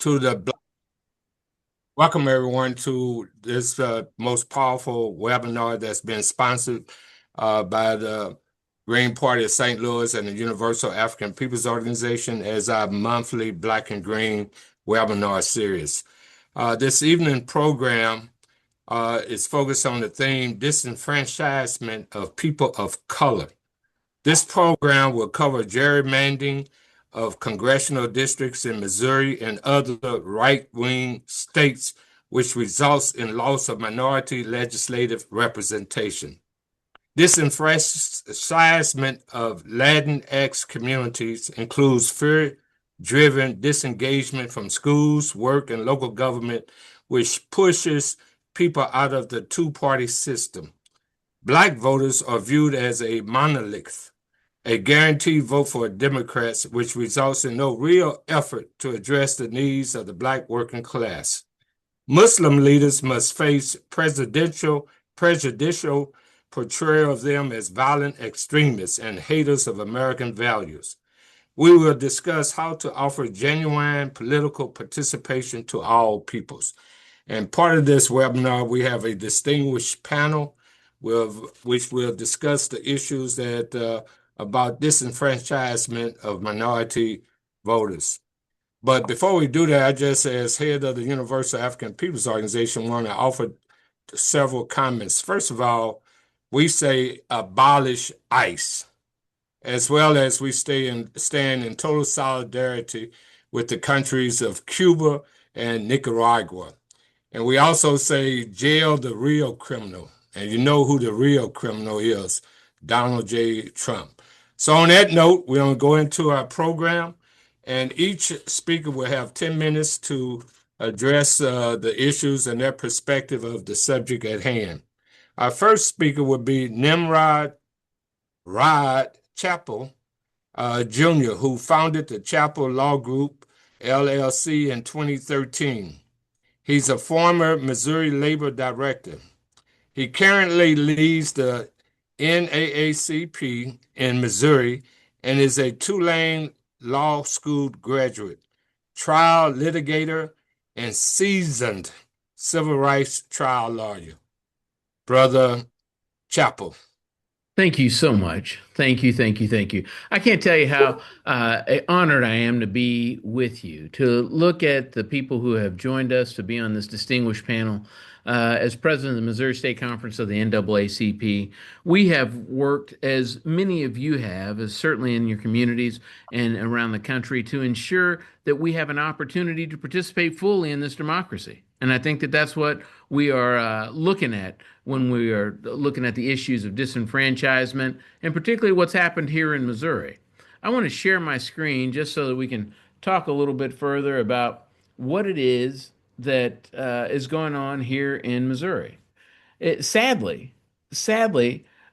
to the welcome everyone to this most powerful webinar that's been sponsored by the Green Party of St. Louis and the Universal African Peoples Organization as our monthly Black and Green webinar series. This evening program is focused on the theme disenfranchisement of people of color. This program will cover gerrymandering of congressional districts in Missouri and other right-wing states, which results in loss of minority legislative representation. Disenfranchisement of Latinx communities includes fear-driven disengagement from schools, work, and local government, which pushes people out of the two-party system. Black voters are viewed as a monolith, a guaranteed vote for Democrats, which results in no real effort to address the needs of the Black working class. Muslim leaders must face prejudicial portrayal of them as violent extremists and haters of American values. We will discuss how to offer genuine political participation to all peoples. And part of this webinar, we have a distinguished panel which will discuss the issues about disenfranchisement of minority voters. But before we do that, I just, as head of the Universal African Peoples Organization, want to offer several comments. First of all, we say abolish ICE, as well as we stand in total solidarity with the countries of Cuba and Nicaragua. And we also say jail the real criminal. And you know who the real criminal is, Donald J. Trump. So on that note, we're going to go into our program, and each speaker will have 10 minutes to address the issues and their perspective of the subject at hand. Our first speaker will be Nimrod Rod Chappell, Jr., who founded the Chappell Law Group, LLC, in 2013. He's a former Missouri Labor Director. He currently leads the NAACP in Missouri and is a Tulane Law School graduate, trial litigator, and seasoned civil rights trial lawyer. Brother Chappell. Thank you so much. Thank you, thank you, thank you. I can't tell you how honored I am to be with you, to look at the people who have joined us to be on this distinguished panel. As president of the Missouri State Conference of the NAACP, we have worked, as many of you have, as certainly in your communities and around the country, to ensure that we have an opportunity to participate fully in this democracy. And I think that that's what we are looking at when we are looking at the issues of disenfranchisement, and particularly what's happened here in Missouri. I want to share my screen just so that we can talk a little bit further about what it is that is going on here in Missouri. Sadly,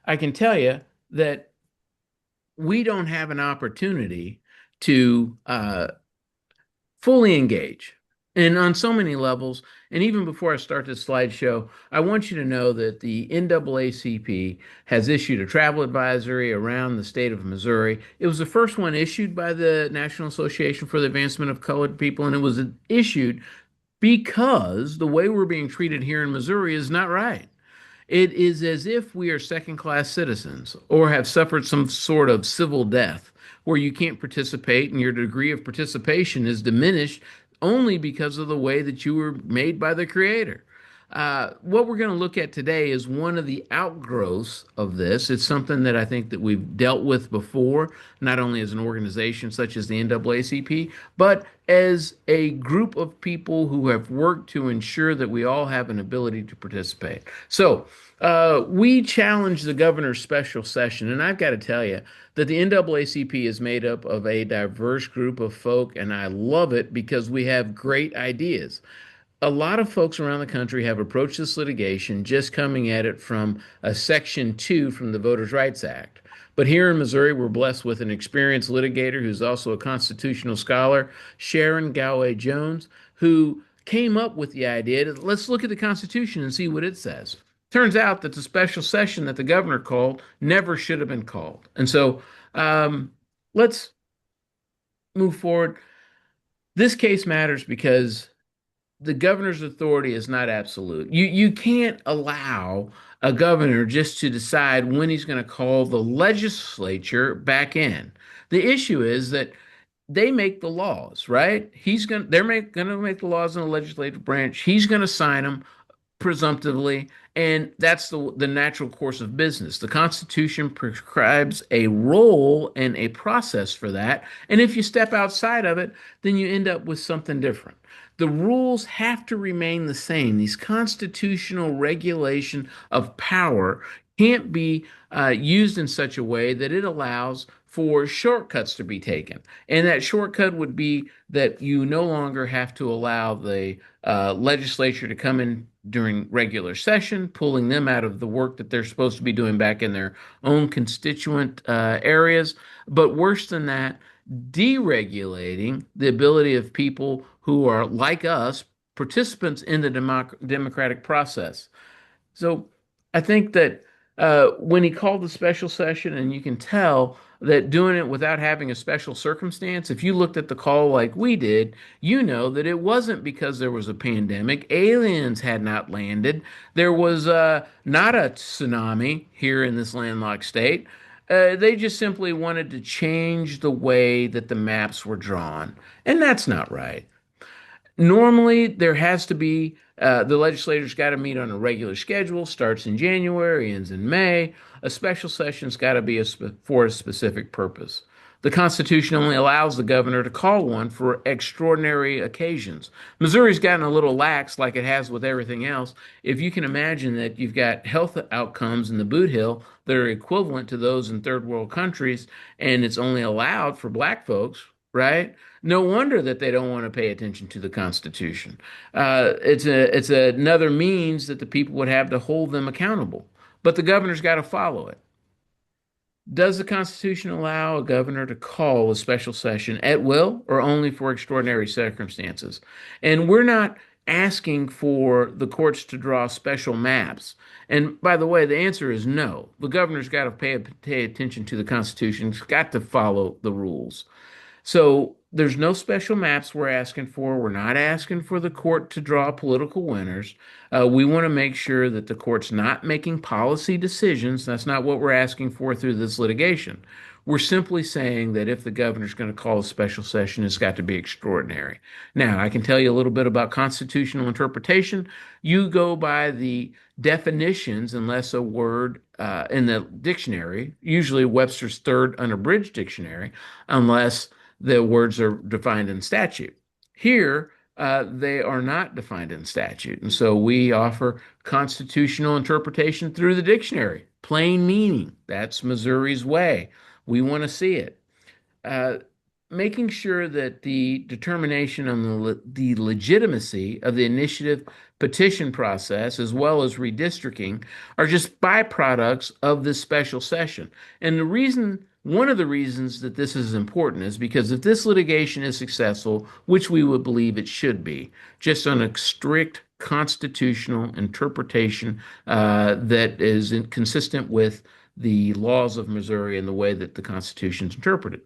I can tell you that we don't have an opportunity to fully engage. And on so many levels, and even before I start this slideshow, I want you to know that the NAACP has issued a travel advisory around the state of Missouri. It was the first one issued by the National Association for the Advancement of Colored People, and it was issued because the way we're being treated here in Missouri is not right. It is as if we are second-class citizens or have suffered some sort of civil death where you can't participate and your degree of participation is diminished only because of the way that you were made by the Creator. What we're going to look at today is one of the outgrowths of this. It's something that I think that we've dealt with before, not only as an organization such as the NAACP, but as a group of people who have worked to ensure that we all have an ability to participate. So we challenged the governor's special session, and I've got to tell you that the NAACP is made up of a diverse group of folk, and I love it because we have great ideas. A lot of folks around the country have approached this litigation just coming at it from a Section 2 from the Voters' Rights Act. But here in Missouri, we're blessed with an experienced litigator who's also a constitutional scholar, Sharon Galway Jones, who came up with the idea that let's look at the Constitution and see what it says. Turns out that the special session that the governor called never should have been called. And so let's move forward. This case matters because the governor's authority is not absolute. You can't allow a governor just to decide when he's going to call the legislature back in. The issue is that they make the laws, right? Going to make the laws in the legislative branch. He's going to sign them presumptively, and that's the natural course of business. The Constitution prescribes a role and a process for that, and if you step outside of it, then you end up with something different. The rules have to remain the same. These constitutional regulation of power can't be used in such a way that it allows for shortcuts to be taken. And that shortcut would be that you no longer have to allow the legislature to come in during regular session, pulling them out of the work that they're supposed to be doing back in their own constituent areas. But worse than that, deregulating the ability of people who are like us, participants in the democratic process. So I think that when he called the special session, and you can tell that doing it without having a special circumstance, if you looked at the call like we did, you know that it wasn't because there was a pandemic. Aliens had not landed. There was not a tsunami here in this landlocked state. They just simply wanted to change the way that the maps were drawn. And that's not right. Normally, there has to be the legislators got to meet on a regular schedule, starts in January, ends in May. A special session's got to be for a specific purpose. The Constitution only allows the governor to call one for extraordinary occasions. Missouri's gotten a little lax, like it has with everything else. If you can imagine that you've got health outcomes in the boot hill that are equivalent to those in third world countries, and it's only allowed for black folks, right? No wonder that they don't want to pay attention to the Constitution. It's another means that the people would have to hold them accountable, but the governor's got to follow it. Does the Constitution allow a governor to call a special session at will or only for extraordinary circumstances? And we're not asking for the courts to draw special maps. And by the way, the answer is no. The governor's got to pay attention to the Constitution. He's got to follow the rules. So there's no special maps we're asking for. We're not asking for the court to draw political winners. We want to make sure that the court's not making policy decisions. That's not what we're asking for through this litigation. We're simply saying that if the governor's going to call a special session, it's got to be extraordinary. Now, I can tell you a little bit about constitutional interpretation. You go by the definitions, unless a word in the dictionary, usually Webster's third unabridged dictionary, unless the words are defined in statute. Here, they are not defined in statute. And so we offer constitutional interpretation through the dictionary, plain meaning. That's Missouri's way. We want to see it. Uh, Making sure that the determination on the legitimacy of the initiative petition process, as well as redistricting, are just byproducts of this special session. And one of the reasons that this is important is because if this litigation is successful, which we would believe it should be, just on a strict constitutional interpretation that is consistent with the laws of Missouri and the way that the Constitution is interpreted.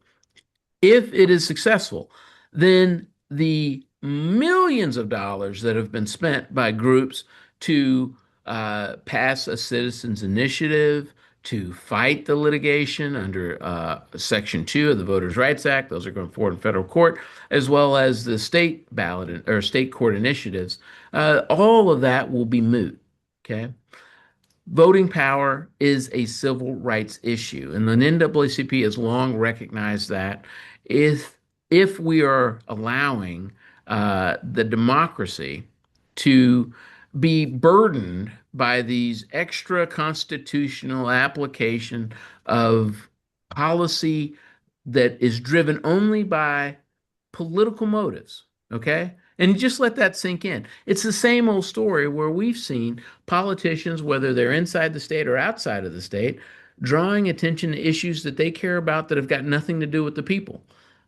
If it is successful, then the millions of dollars that have been spent by groups to pass a citizens initiative, to fight the litigation under Section 2 of the Voters' Rights Act, those are going forward in federal court, as well as the state ballot or state court initiatives, all of that will be moot. Okay. Voting power is a civil rights issue, and the NAACP has long recognized that if if we are allowing the democracy to be burdened by these extra constitutional application of policy that is driven only by political motives, okay? And just let that sink in. It's the same old story where we've seen politicians, whether they're inside the state or outside of the state, drawing attention to issues that they care about that have got nothing to do with the people.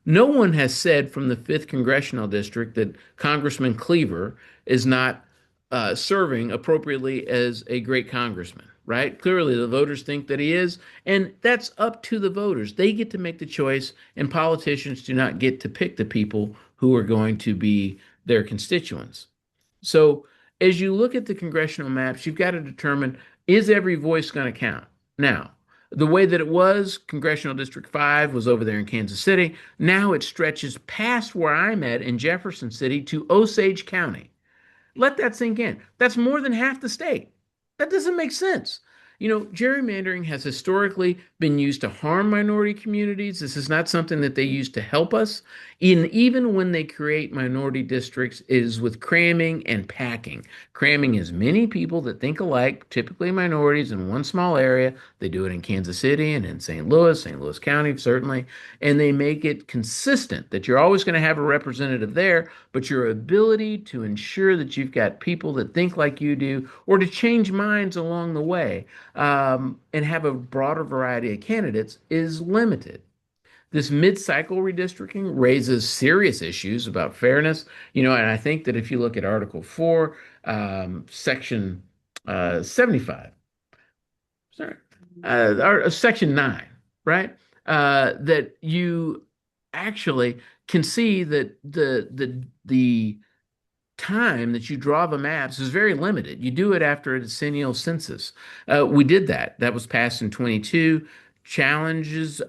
No one has said from the 5th Congressional District that Congressman Cleaver is not serving appropriately as a great congressman, right? Clearly, the voters think that he is, and that's up to the voters. They get to make the choice, and politicians do not get to pick the people who are going to be their constituents. So as you look at the congressional maps, you've got to determine, is every voice going to count? Now, the way that it was, Congressional District 5 was over there in Kansas City. Now it stretches past where I'm at in Jefferson City to Osage County. Let that sink in. That's more than half the state. That doesn't make sense. Gerrymandering has historically been used to harm minority communities. This is not something that they use to help us. Even when they create minority districts, it is with cramming and packing. Cramming as many people that think alike, typically minorities, in one small area. They do it in Kansas City and in St. Louis County, certainly. And they make it consistent that you're always going to have a representative there, but your ability to ensure that you've got people that think like you do or to change minds along the way and have a broader variety of candidates is limited. This mid-cycle redistricting raises serious issues about fairness, and I think that if you look at Article 4, Section 75, sorry, or Section 9, right? That you actually can see that the time that you draw the maps is very limited. You do it after a decennial census. We did that. That was passed in 22. Challenges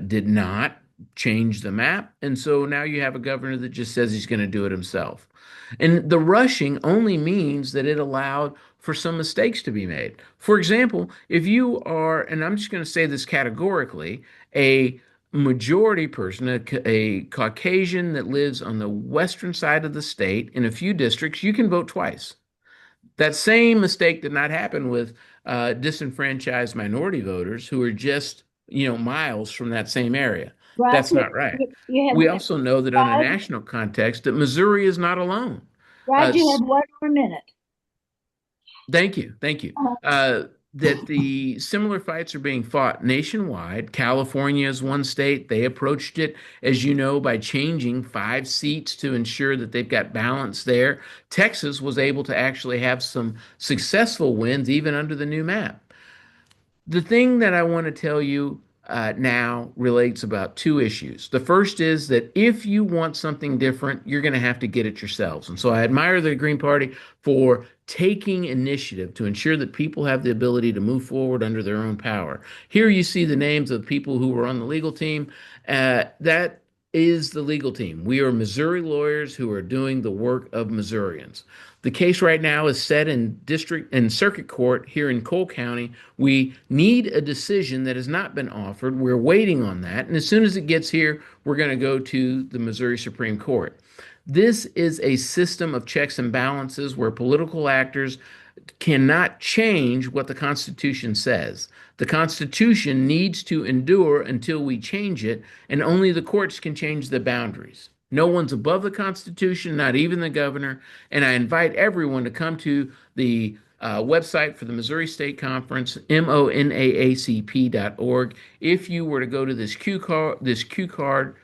did not change the map. And so now you have a governor that just says he's going to do it himself. And the rushing only means that it allowed for some mistakes to be made. For example, if you are, and I'm just going to say this categorically, a majority person, a Caucasian that lives on the western side of the state in a few districts, you can vote twice. That same mistake did not happen with disenfranchised minority voters who are just, miles from that same area. Raj, That's not right. you have We also know that on a Raj, national context, that Missouri is not alone. Raj, you have one more minute. Thank you. Thank you. Uh, That the similar fights are being fought nationwide. California is one state. They approached it, as you know, by changing 5 seats to ensure that they've got balance there. Texas was able to actually have some successful wins even under the new map. The thing that I want to tell you now relates about two issues. The first is that if you want something different, you're going to have to get it yourselves. And so I admire the Green Party for taking initiative to ensure that people have the ability to move forward under their own power. Here you see the names of people who were on the legal team. That is the legal team. We are Missouri lawyers who are doing the work of Missourians. The case right now is set in district and circuit court here in Cole County. We need a decision that has not been offered. We're waiting on that. And as soon as it gets here, we're going to go to the Missouri Supreme Court. This is a system of checks and balances where political actors cannot change what the Constitution says. The Constitution needs to endure until we change it, and only the courts can change the boundaries. No one's above the Constitution, not even the governor. And I invite everyone to come to the website for the Missouri State Conference, monaacp.org. If you were to go to this Q card,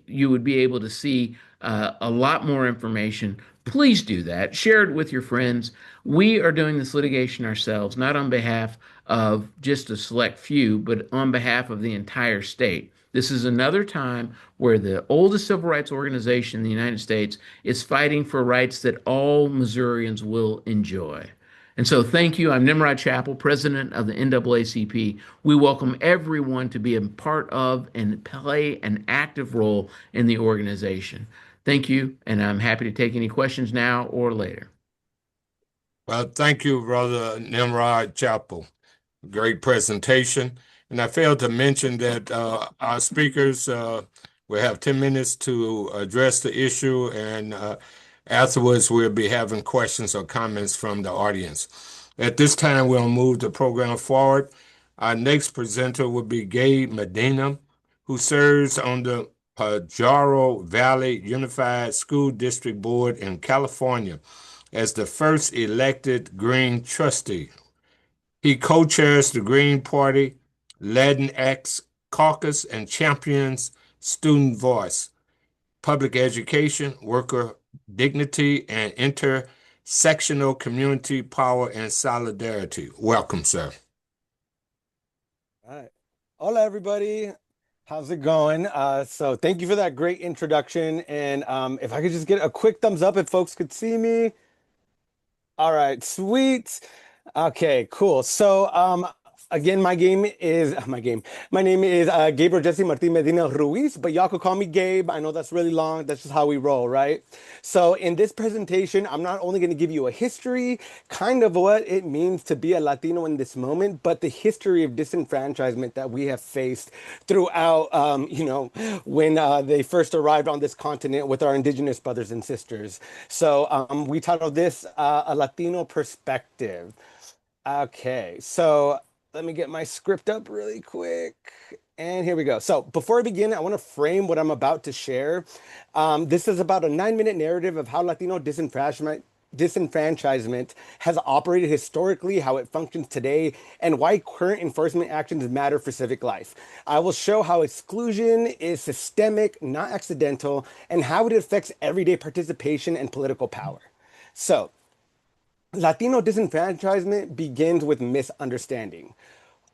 you would be able to see a lot more information. Please do that. Share it with your friends. We are doing this litigation ourselves, not on behalf of just a select few, but on behalf of the entire state. This is another time where the oldest civil rights organization in the United States is fighting for rights that all Missourians will enjoy. And so thank you. I'm Nimrod Chappell, president of the NAACP. We welcome everyone to be a part of and play an active role in the organization. Thank you, and I'm happy to take any questions now or later. Well, thank you, Brother Nimrod Chapel. Great presentation. And I failed to mention that our speakers will have 10 minutes to address the issue, and afterwards we'll be having questions or comments from the audience. At this time, we'll move the program forward. Our next presenter will be Gay Medina, who serves on the Pajaro Valley Unified School District Board in California as the first elected Green trustee. He co-chairs the Green Party Latinx Caucus and champions student voice, public education, worker dignity, and intersectional community power and solidarity. Welcome, sir. All right. Hola, everybody. How's it going? So thank you for that great introduction. And if I could just get a quick thumbs up if folks could see me. All right, sweet. Okay, cool. So, again, my name is Gabriel Jesse Martin Medina Ruiz, but y'all could call me Gabe. I know that's really long. That's just how we roll, right? So, in this presentation, I'm not only going to give you a history, kind of what it means to be a Latino in this moment, but the history of disenfranchisement that we have faced throughout, when they first arrived on this continent with our indigenous brothers and sisters. So, we titled this A Latino Perspective. Okay, so let me get my script up really quick. And here we go. So before I begin, I want to frame what I'm about to share. This is about a 9-minute narrative of how Latino disenfranchisement has operated historically, how it functions today, and why current enforcement actions matter for civic life. I will show how exclusion is systemic, not accidental, and how it affects everyday participation and political power. So, Latino disenfranchisement begins with misunderstanding.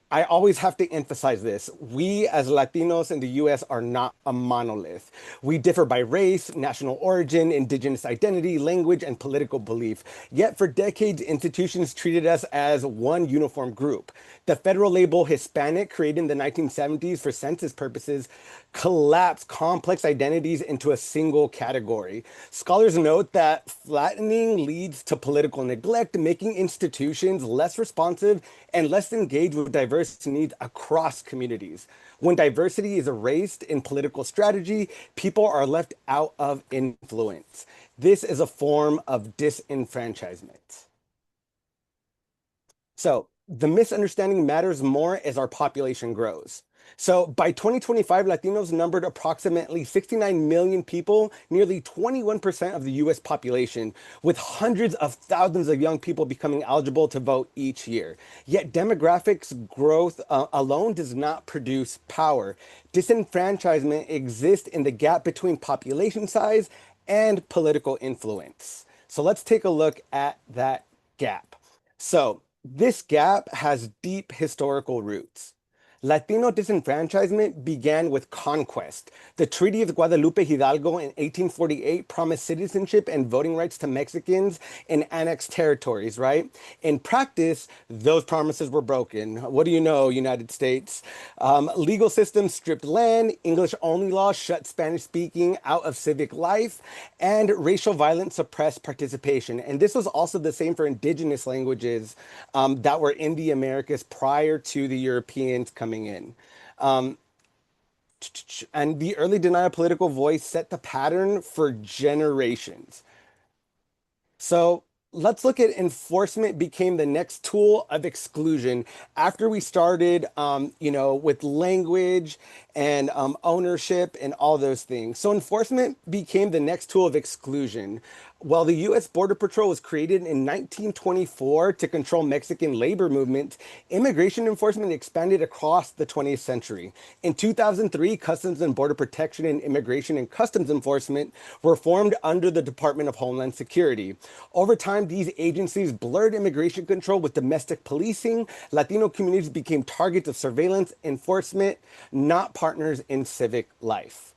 I always have to emphasize this. We as Latinos in the US are not a monolith. We differ by race, national origin, indigenous identity, language, and political belief. Yet for decades, institutions treated us as one uniform group. The federal label Hispanic, created in the 1970s for census purposes, collapsed complex identities into a single category. Scholars note that flattening leads to political neglect, making institutions less responsive and less engaged with diverse needs across communities. When diversity is erased in political strategy, people are left out of influence. This is a form of disenfranchisement. So the misunderstanding matters more as our population grows. So by 2025, Latinos numbered approximately 69 million people, nearly 21% of the US population, with hundreds of thousands of young people becoming eligible to vote each year. Yet demographics growth alone does not produce power. Disenfranchisement exists in the gap between population size and political influence. So let's take a look at that gap. So this gap has deep historical roots. Latino disenfranchisement began with conquest. The Treaty of Guadalupe Hidalgo in 1848 promised citizenship and voting rights to Mexicans in annexed territories, right? In practice, those promises were broken. What do you know, United States? Legal systems stripped land, English-only laws shut Spanish-speaking out of civic life, and racial violence suppressed participation. And this was also the same for indigenous languages that were in the Americas prior to the Europeans coming in. And the early denial of political voice set the pattern for generations. So let's look at enforcement became the next tool of exclusion after we started, with language and ownership and all those things. So enforcement became the next tool of exclusion. While the U.S. Border Patrol was created in 1924 to control Mexican labor movements, immigration enforcement expanded across the 20th century. In 2003, Customs and Border Protection and Immigration and Customs Enforcement were formed under the Department of Homeland Security. Over time, these agencies blurred immigration control with domestic policing. Latino communities became targets of surveillance enforcement, not partners in civic life.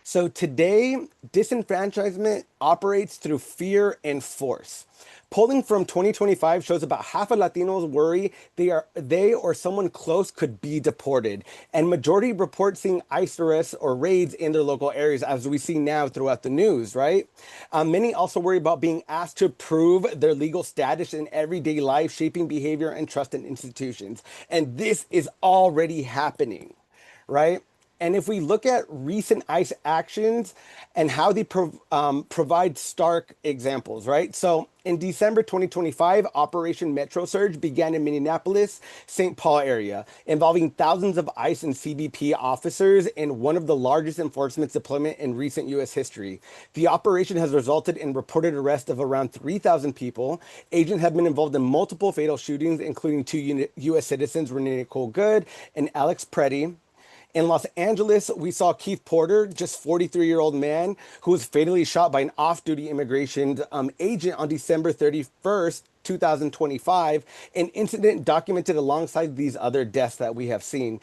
So today, disenfranchisement operates through fear and force. Polling from 2025 shows about half of Latinos worry they or someone close could be deported. And majority report seeing ICE arrests or raids in their local areas, as we see now throughout the news, right? Many also worry about being asked to prove their legal status in everyday life, shaping behavior and trust in institutions. And this is already happening, right? And if we look at recent ICE actions and how they provide stark examples, right? So in December 2025, Operation Metro Surge began in Minneapolis, St. Paul area, involving thousands of ICE and CBP officers in one of the largest enforcement deployment in recent U.S. history. The operation has resulted in reported arrest of around 3,000 people. Agents have been involved in multiple fatal shootings, including two U.S. citizens, Renee Nicole Good and Alex Preddy. In Los Angeles, we saw Keith Porter, just 43-year-old man, who was fatally shot by an off-duty immigration agent on December 31st, 2025, an incident documented alongside these other deaths that we have seen.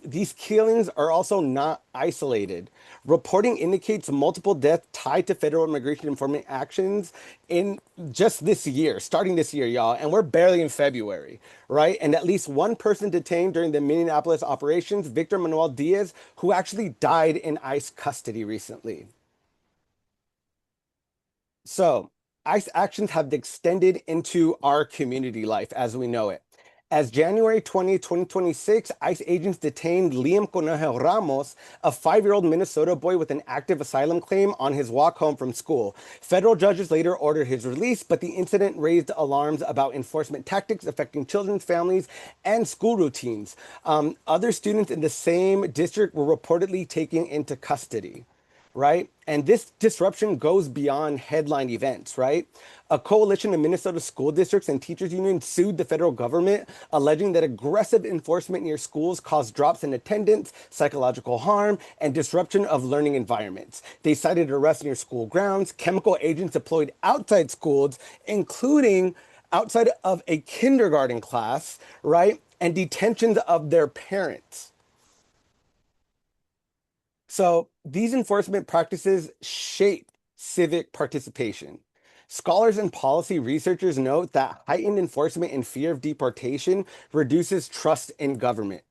These killings are also not isolated. Reporting indicates multiple deaths tied to federal immigration enforcement actions in just this year, starting this year, y'all. And we're barely in February, right? And at least one person detained during the Minneapolis operations, Victor Manuel Diaz, who actually died in ICE custody recently. So, ICE actions have extended into our community life as we know it. As January 2026, ICE agents detained Liam Conejo Ramos, a 5-year-old Minnesota boy with an active asylum claim, on his walk home from school. Federal judges later ordered his release, but the incident raised alarms about enforcement tactics affecting children's families and school routines. Other students in the same district were reportedly taken into custody, right? And this disruption goes beyond headline events, right? A coalition of Minnesota school districts and teachers unions sued the federal government, alleging that aggressive enforcement near schools caused drops in attendance, psychological harm, and disruption of learning environments. They cited arrests near school grounds, chemical agents deployed outside schools, including outside of a kindergarten class, right? And detentions of their parents. So these enforcement practices shape civic participation. Scholars and policy researchers note that heightened enforcement and fear of deportation reduces trust in government,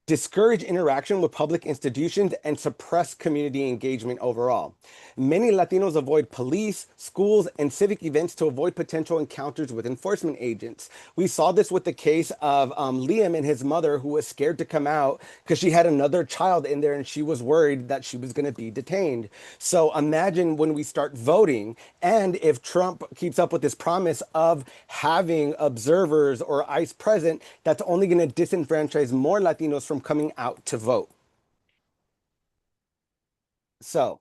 discourage interaction with public institutions, and suppress community engagement overall. Many Latinos avoid police, schools, and civic events to avoid potential encounters with enforcement agents. We saw this with the case of Liam and his mother, who was scared to come out because she had another child in there and she was worried that she was going to be detained. So imagine when we start voting, and if Trump keeps up with this promise of having observers or ICE present, that's only going to disenfranchise more Latinos from coming out to vote. So,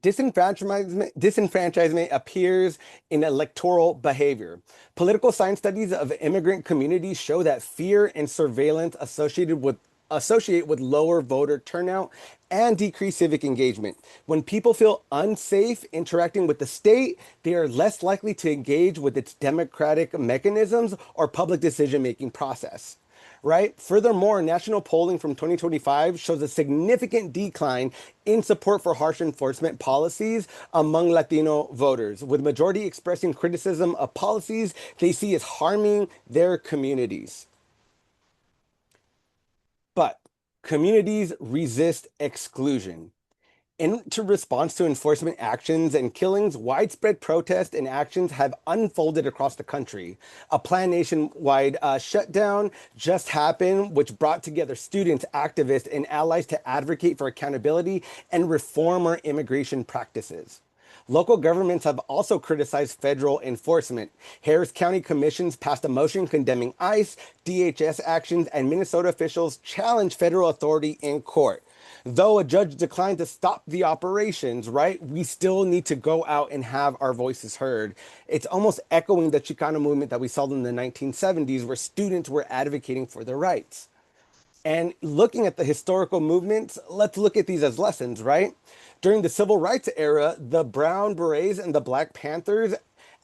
disenfranchisement appears in electoral behavior. Political science studies of immigrant communities show that fear and surveillance associate with lower voter turnout and decreased civic engagement. When people feel unsafe interacting with the state, they are less likely to engage with its democratic mechanisms or public decision-making process, right? Furthermore, national polling from 2025 shows a significant decline in support for harsh enforcement policies among Latino voters, with majority expressing criticism of policies they see as harming their communities. But communities resist exclusion. In response to enforcement actions and killings, widespread protests and actions have unfolded across the country. A planned nationwide shutdown just happened, which brought together students, activists, and allies to advocate for accountability and reform our immigration practices. Local governments have also criticized federal enforcement. Harris County commissions passed a motion condemning ICE, DHS actions, and Minnesota officials challenged federal authority in court. Though a judge declined to stop the operations, right, we still need to go out and have our voices heard. It's almost echoing the Chicano movement that we saw in the 1970s, where students were advocating for their rights. And looking at the historical movements, let's look at these as lessons, right? During the civil rights era, the Brown Berets and the Black Panthers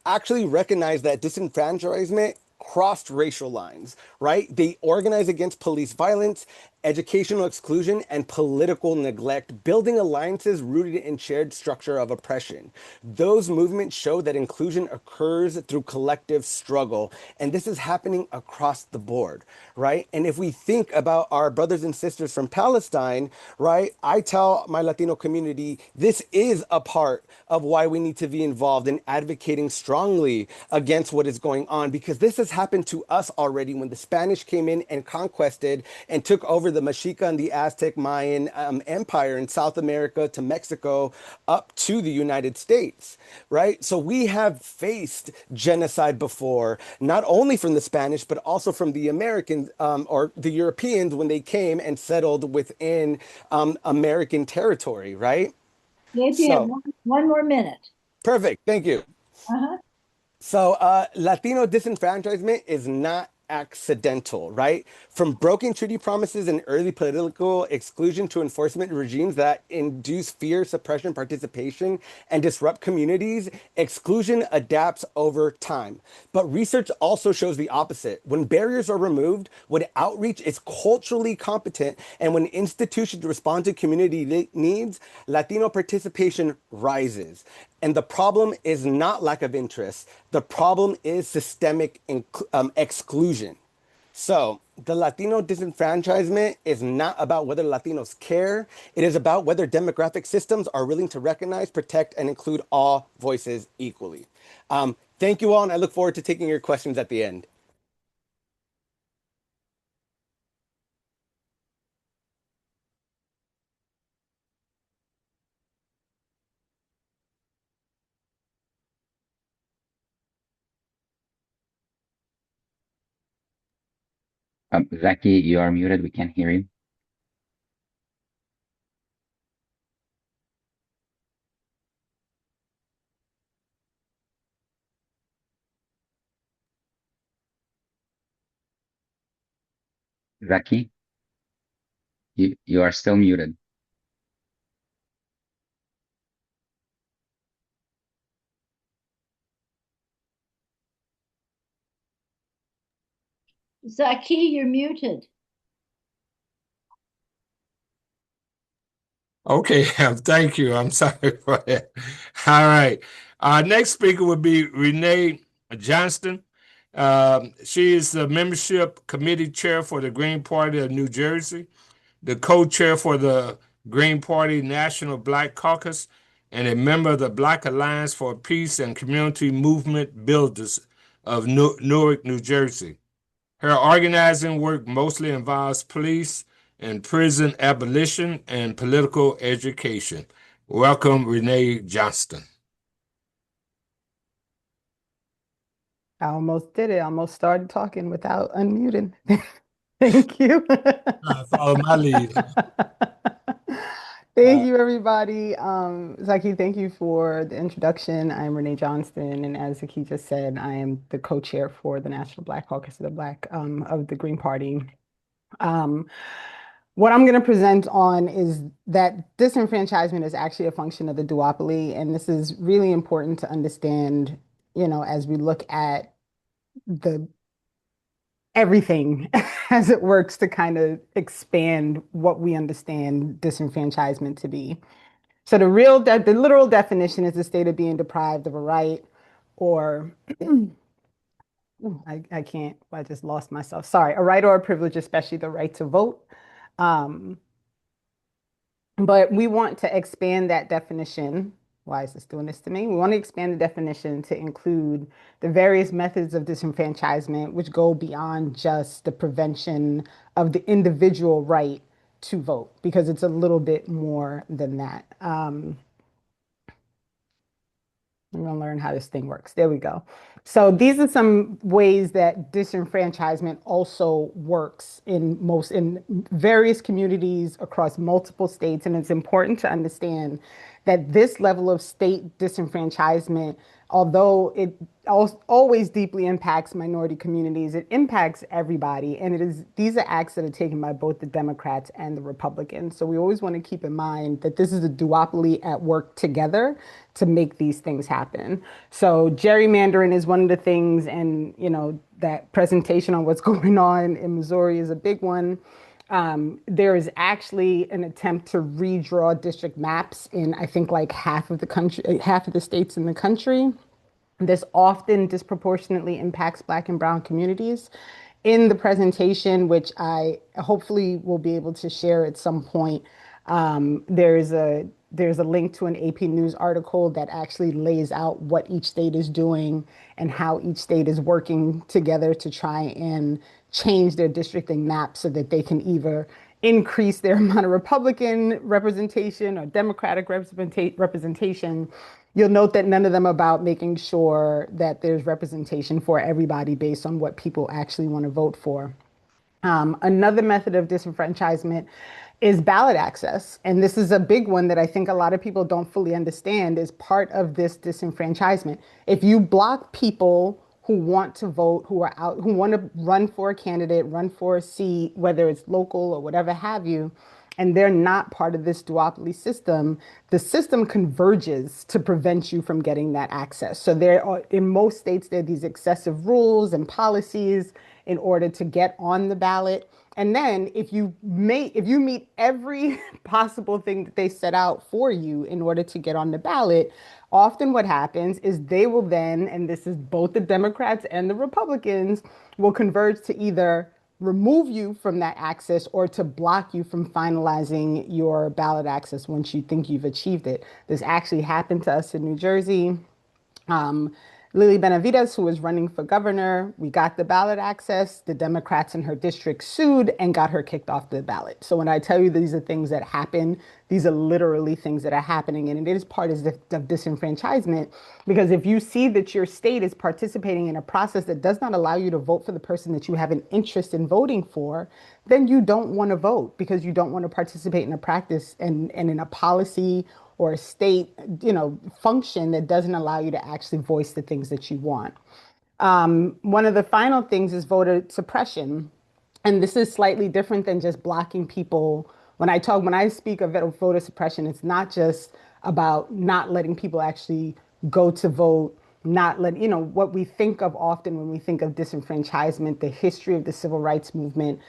actually recognized that disenfranchisement crossed racial lines, right? They organized against police violence, educational exclusion, and political neglect, building alliances rooted in shared structure of oppression. Those movements show that inclusion occurs through collective struggle, and this is happening across the board, right? And if we think about our brothers and sisters from Palestine, right, I tell my Latino community, this is a part of why we need to be involved in advocating strongly against what is going on, because this has happened to us already when the Spanish came in and conquested and took over the Mexica and the Aztec Mayan Empire in South America to Mexico up to the United States, right? So we have faced genocide before, not only from the Spanish, but also from the Americans or the Europeans when they came and settled within American territory, right? Yes, you have one more minute. Perfect. Thank you. Uh-huh. So Latino disenfranchisement is not accidental, right? From broken treaty promises and early political exclusion to enforcement regimes that induce fear, suppression, participation, and disrupt communities, exclusion adapts over time. But research also shows the opposite. When barriers are removed, when outreach is culturally competent, and when institutions respond to community needs, Latino participation rises. And the problem is not lack of interest. The problem is systemic exclusion. So the Latino disenfranchisement is not about whether Latinos care. It is about whether demographic systems are willing to recognize, protect, and include all voices equally. Thank you all, and I look forward to taking your questions at the end. Zaki, you are muted. We can't hear you. Zaki, you are still muted. Zaki, you're muted. Okay, thank you. I'm sorry for that. All right. Our next speaker would be Renee Johnston. She is the membership committee chair for the Green Party of New Jersey, the co-chair for the Green Party National Black Caucus, and a member of the Black Alliance for Peace and Community Movement Builders of Newark, New Jersey. Her organizing work mostly involves police and prison abolition and political education. Welcome, Renee Johnston. I almost did it. I almost started talking without unmuting. Thank you. Follow my lead. Thank you, everybody. Zaki, thank you for the introduction. I'm Renee Johnston, and as Zaki just said, I am the co-chair for the National Black Caucus of the Green Party. What I'm going to present on is that disenfranchisement is actually a function of the duopoly, and this is really important to understand, as we look at the everything as it works to kind of expand what we understand disenfranchisement to be. So the literal definition is the state of being deprived of a right or I can't, I just lost myself. Sorry, a right or a privilege, especially the right to vote. But we want to expand that definition. Why is this doing this to me? We want to expand the definition to include the various methods of disenfranchisement, which go beyond just the prevention of the individual right to vote, because it's a little bit more than that. We're going to learn how this thing works. There we go. So these are some ways that disenfranchisement also works in various communities across multiple states. And it's important to understand that this level of state disenfranchisement, although it always deeply impacts minority communities, it impacts everybody. And these are acts that are taken by both the Democrats and the Republicans. So we always want to keep in mind that this is a duopoly at work together to make these things happen. So gerrymandering is one of the things, and that presentation on what's going on in Missouri is a big one. There is actually an attempt to redraw district maps in, I think, like half of the states in the country. This often disproportionately impacts Black and Brown communities. In the presentation, which I hopefully will be able to share at some point, there's a link to an AP News article that actually lays out what each state is doing and how each state is working together to try and change their districting map so that they can either increase their amount of Republican representation or Democratic representation. You'll note that none of them are about making sure that there's representation for everybody based on what people actually want to vote for. Another method of disenfranchisement is ballot access. And this is a big one that I think a lot of people don't fully understand is part of this disenfranchisement. If you block people who want to vote, who are out, who want to run for a candidate, run for a seat, whether it's local or whatever have you, and they're not part of this duopoly system, the system converges to prevent you from getting that access. So there are, in most states, there are these excessive rules and policies in order to get on the ballot. And then if you meet every possible thing that they set out for you in order to get on the ballot, often what happens is they will then, and this is both the Democrats and the Republicans, will converge to either remove you from that access or to block you from finalizing your ballot access once you think you've achieved it. This actually happened to us in New Jersey. Lily Benavides, who was running for governor, we got the ballot access. The Democrats in her district sued and got her kicked off the ballot. So when I tell you these are things that happen, these are literally things that are happening. And it is part of disenfranchisement, because if you see that your state is participating in a process that does not allow you to vote for the person that you have an interest in voting for, then you don't want to vote because you don't want to participate in a practice and in a policy or a state, function that doesn't allow you to actually voice the things that you want. One of the final things is voter suppression. And this is slightly different than just blocking people. When I speak of voter suppression, it's not just about not letting people actually go to vote, not let, what we think of often when we think of disenfranchisement, the history of the civil rights movement,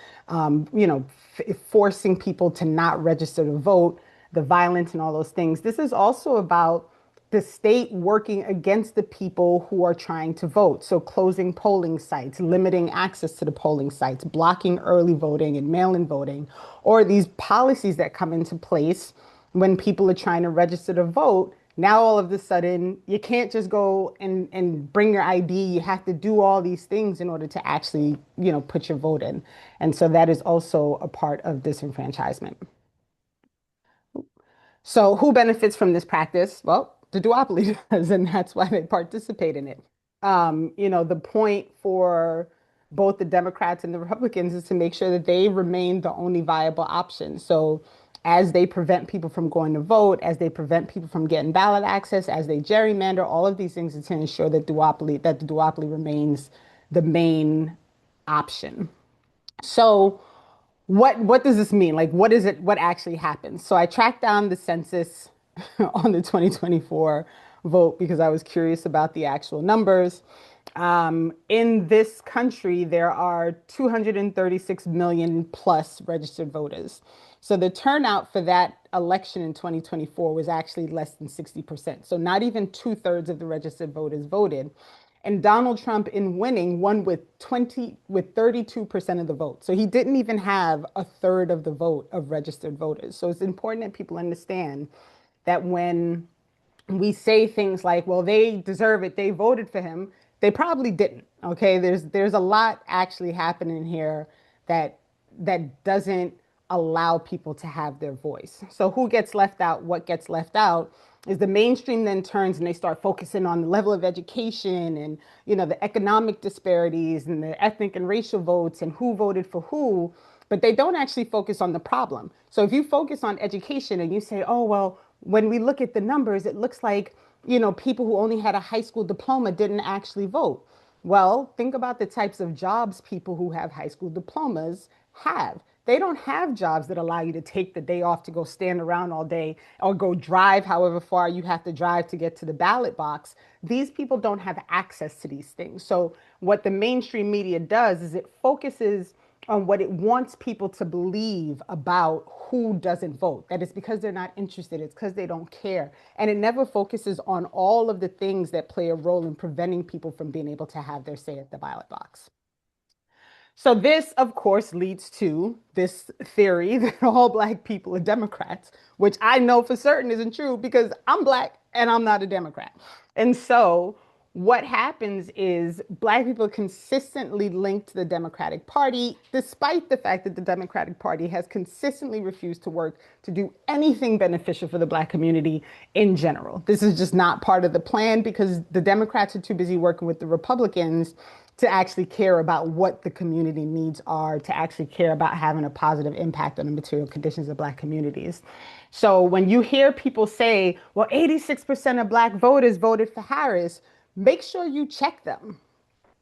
forcing people to not register to vote, the violence and all those things. This is also about the state working against the people who are trying to vote. So closing polling sites, limiting access to the polling sites, blocking early voting and mail-in voting, or these policies that come into place when people are trying to register to vote. Now, all of a sudden, you can't just go and bring your ID. You have to do all these things in order to actually, put your vote in. And so that is also a part of disenfranchisement. So who benefits from this practice? Well, the duopoly does, and that's why they participate in it. The point for both the Democrats and the Republicans is to make sure that they remain the only viable option. So as they prevent people from going to vote, as they prevent people from getting ballot access, as they gerrymander, all of these things to ensure that the duopoly remains the main option. So what does this mean? Like, what is it? What actually happens? So I tracked down the census on the 2024 vote because I was curious about the actual numbers. In this country, there are 236 million plus registered voters. So the turnout for that election in 2024 was actually less than 60%. So not even 2/3 of the registered voters voted. And Donald Trump, in winning, won with 32% of the vote. So he didn't even have a third of the vote of registered voters. So it's important that people understand that when we say things like, well, they deserve it, they voted for him, they probably didn't. Okay, there's a lot actually happening here that doesn't allow people to have their voice. So who gets left out? What gets left out is the mainstream then turns and they start focusing on the level of education and the economic disparities and the ethnic and racial votes and who voted for who, but they don't actually focus on the problem. So if you focus on education and you say, oh, well, when we look at the numbers, it looks like people who only had a high school diploma didn't actually vote. Well, think about the types of jobs people who have high school diplomas have. They don't have jobs that allow you to take the day off to go stand around all day or go drive however far you have to drive to get to the ballot box. These people don't have access to these things. So what the mainstream media does is it focuses on what it wants people to believe about who doesn't vote. That it's because they're not interested. It's because they don't care. And it never focuses on all of the things that play a role in preventing people from being able to have their say at the ballot box. So this, of course, leads to this theory that all Black people are Democrats, which I know for certain isn't true because I'm Black and I'm not a Democrat. And so what happens is Black people consistently linked to the Democratic Party, despite the fact that the Democratic Party has consistently refused to work to do anything beneficial for the Black community in general. This is just not part of the plan because the Democrats are too busy working with the Republicans to actually care about what the community needs are, to actually care about having a positive impact on the material conditions of Black communities. So when you hear people say, well, 86% of Black voters voted for Harris, make sure you check them.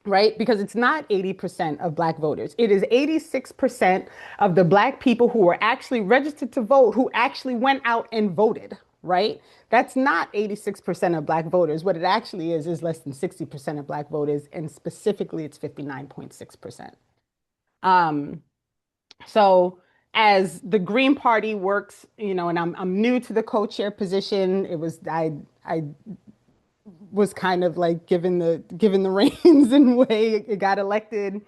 right? Because it's not 80% of Black voters. It is 86% of the Black people who were actually registered to vote who actually went out and voted, right? That's not 86% of Black voters. What it actually is less than 60% of Black voters, and specifically it's 59.6%. So as the Green Party works, you know, and I'm new to the co-chair position, I was kind of like given the reins in a way. It got elected.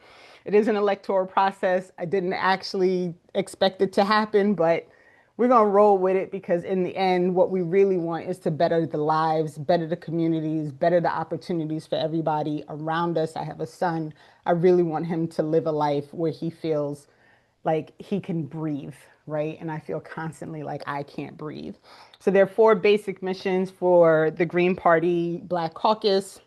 It is an electoral process. I didn't actually expect it to happen, but we're gonna roll with it because in the end, what we really want is to better the lives, better the communities, better the opportunities for everybody around us. I have a son. I really want him to live a life where he feels like he can breathe, right? And I feel constantly like I can't breathe. So there are four basic missions for the Green Party Black Caucus.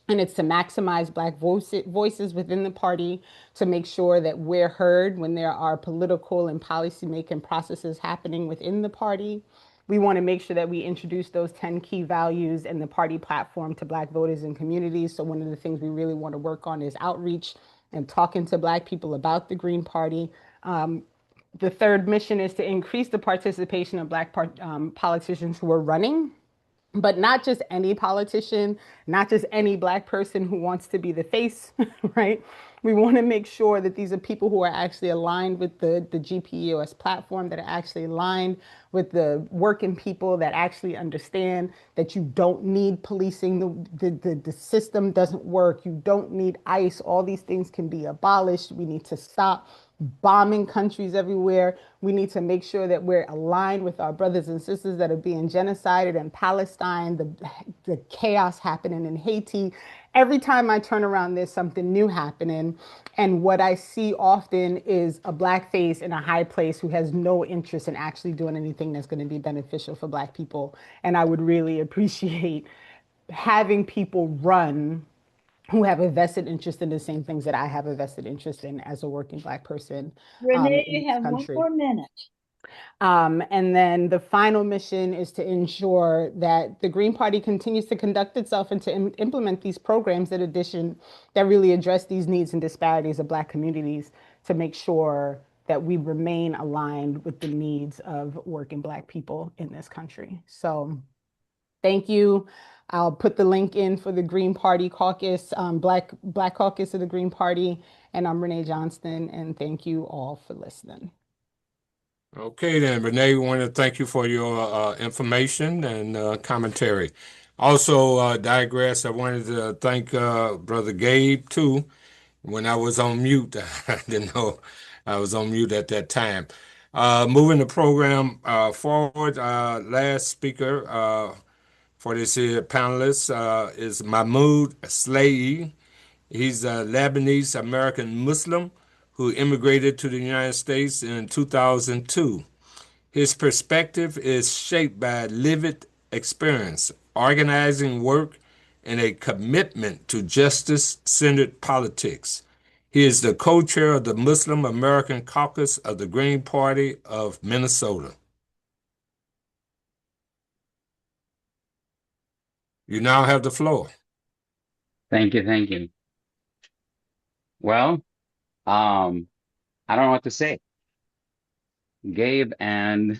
And it's to maximize Black voices within the party, to make sure that we're heard when there are political and policymaking processes happening within the party. We want to make sure that we introduce those 10 key values in the party platform to Black voters and communities. So one of the things we really want to work on is outreach and talking to Black people about the Green Party. The third mission is to increase the participation of Black politicians who are running, but not just any politician, not just any Black person who wants to be the face, right? We want to make sure that these are people who are actually aligned with the GPEOS platform, that are actually aligned with the working people, that actually understand that you don't need policing. The system doesn't work. You don't need ICE. All these things can be abolished. We need to stop bombing countries everywhere. We need to make sure that we're aligned with our brothers and sisters that are being genocided in Palestine, the chaos happening in Haiti. Every time I turn around, there's something new happening. And what I see often is a Black face in a high place who has no interest in actually doing anything that's going to be beneficial for Black people. And I would really appreciate having people run who have a vested interest in the same things that I have a vested interest in as a working Black person Renee, in you this have one country. more minute. And then the final mission is to ensure that the Green Party continues to conduct itself and to implement these programs that really address these needs and disparities of Black communities, to make sure that we remain aligned with the needs of working Black people in this country. So thank you. I'll put the link in for the Green Party Caucus, Black Caucus of the Green Party. And I'm Renee Johnston, and thank you all for listening. Okay, then, Renee, we want to thank you for your information and commentary. Also, digress, I wanted to thank Brother Gabe, too. When I was on mute, I didn't know I was on mute at that time. Moving the program forward, last speaker for this here panelist is Mahmoud Slahi. He's a Lebanese American Muslim who immigrated to the United States in 2002. His perspective is shaped by lived experience, organizing work, and a commitment to justice-centered politics. He is the co-chair of the Muslim American Caucus of the Green Party of Minnesota. You now have the floor. Thank you, thank you. Well, I don't know what to say. Gabe and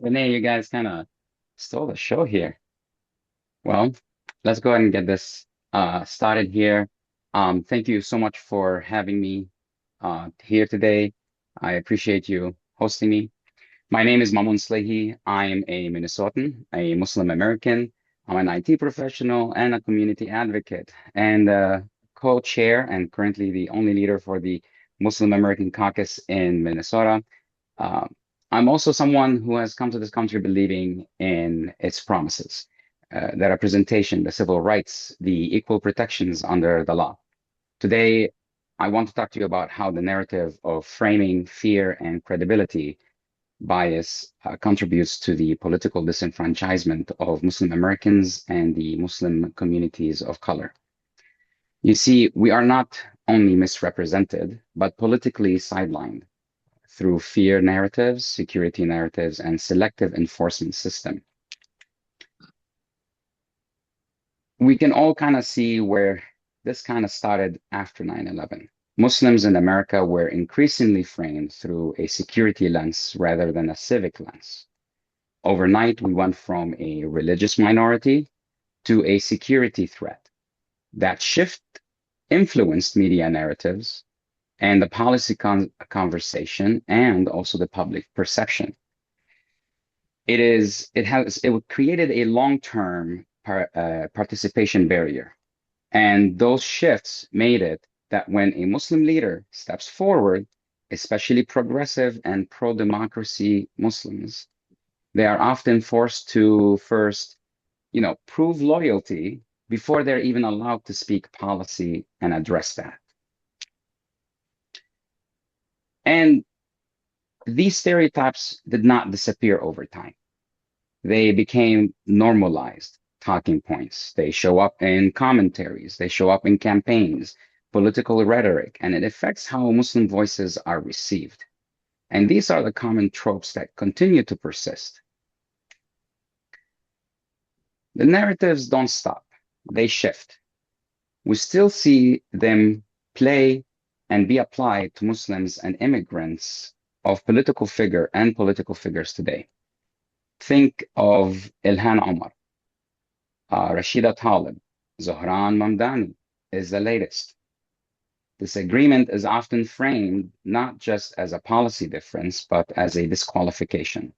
Renee, you guys kind of stole the show here. Well, let's go ahead and get this started here. Thank you so much for having me here today. I appreciate you hosting me. My name is Mamoun Slahi. I am a Minnesotan, a Muslim American. I'm an IT professional and a community advocate, and co-chair and currently the only leader for the Muslim American Caucus in Minnesota. I'm also someone who has come to this country believing in its promises, the representation, the civil rights, the equal protections under the law. Today, I want to talk to you about how the narrative of framing fear and credibility bias contributes to the political disenfranchisement of Muslim Americans and the Muslim communities of color. You see, we are not only misrepresented, but politically sidelined through fear narratives, security narratives, and selective enforcement system. We can all kind of see where this kind of started after 9/11. Muslims in America were increasingly framed through a security lens rather than a civic lens. Overnight, we went from a religious minority to a security threat. That shift influenced media narratives and the policy conversation and also the public perception. It created a long-term participation barrier. And those shifts made it that when a Muslim leader steps forward, especially progressive and pro-democracy Muslims, they are often forced to first, prove loyalty before they're even allowed to speak policy and address that. And these stereotypes did not disappear over time. They became normalized talking points. They show up in commentaries, they show up in campaigns, political rhetoric, and it affects how Muslim voices are received. And these are the common tropes that continue to persist. The narratives don't stop, they shift. We still see them play and be applied to Muslims and immigrants of political figures today. Think of Ilhan Omar, Rashida Tlaib, Zohran Mamdani is the latest. Disagreement is often framed not just as a policy difference, but as a disqualification.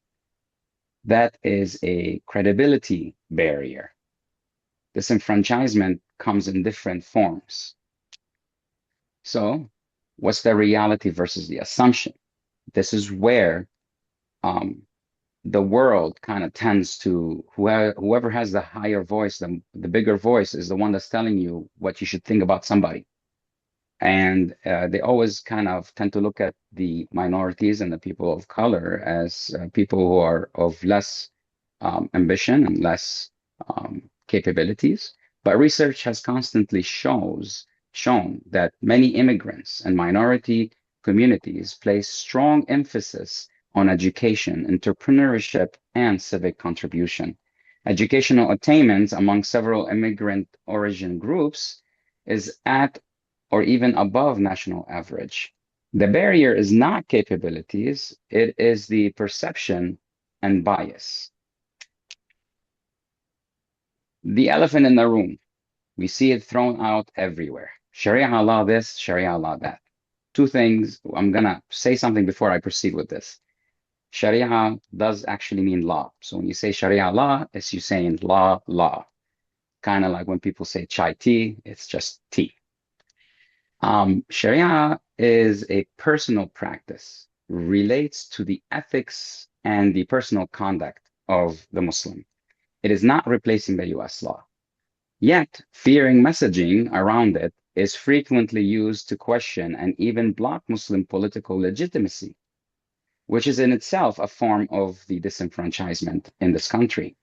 That is a credibility barrier. Disenfranchisement comes in different forms. So, what's the reality versus the assumption? This is where the world kind of tends to, whoever has the higher voice, the bigger voice is the one that's telling you what you should think about somebody. And they always kind of tend to look at the minorities and the people of color as people who are of less ambition and less capabilities. But research has constantly shown that many immigrants and minority communities place strong emphasis on education, entrepreneurship, and civic contribution. Educational attainment among several immigrant origin groups is at or even above national average. The barrier is not capabilities, it is the perception and bias. The elephant in the room, we see it thrown out everywhere. Sharia law this, Sharia law that. Two things, I'm gonna say something before I proceed with this. Sharia does actually mean law. So when you say Sharia law, it's you saying law, law. Kind of like when people say chai tea, it's just tea. Sharia is a personal practice, relates to the ethics and the personal conduct of the Muslim. It is not replacing the US law. Yet, fearing messaging around it is frequently used to question and even block Muslim political legitimacy, which is in itself a form of the disenfranchisement in this country.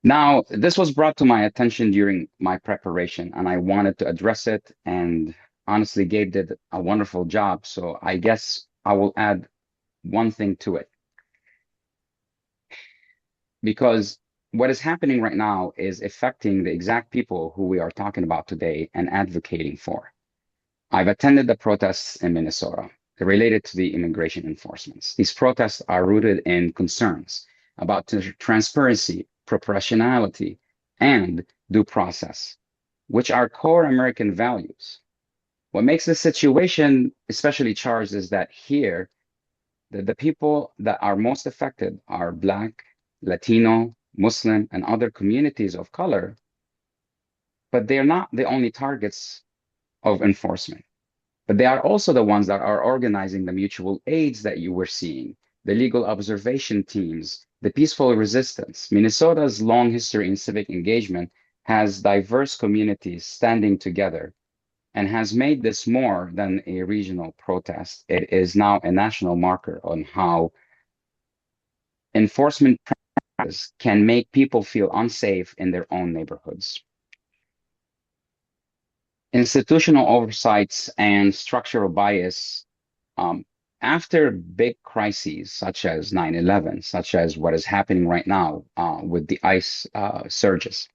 Now, this was brought to my attention during my preparation, and I wanted to address it, and honestly, Gabe did a wonderful job, so I guess I will add one thing to it. Because what is happening right now is affecting the exact people who we are talking about today and advocating for. I've attended the protests in Minnesota related to the immigration enforcements. These protests are rooted in concerns about transparency, proportionality, and due process, which are core American values. What makes this situation especially charged is that here, the people that are most affected are Black, Latino, Muslim, and other communities of color, but they're not the only targets of enforcement. But they are also the ones that are organizing the mutual aids that you were seeing, the legal observation teams, the peaceful resistance. Minnesota's long history in civic engagement has diverse communities standing together and has made this more than a regional protest. It is now a national marker on how enforcement practices can make people feel unsafe in their own neighborhoods. Institutional oversights and structural bias after big crises such as 9/11, such as what is happening right now with the ICE surges,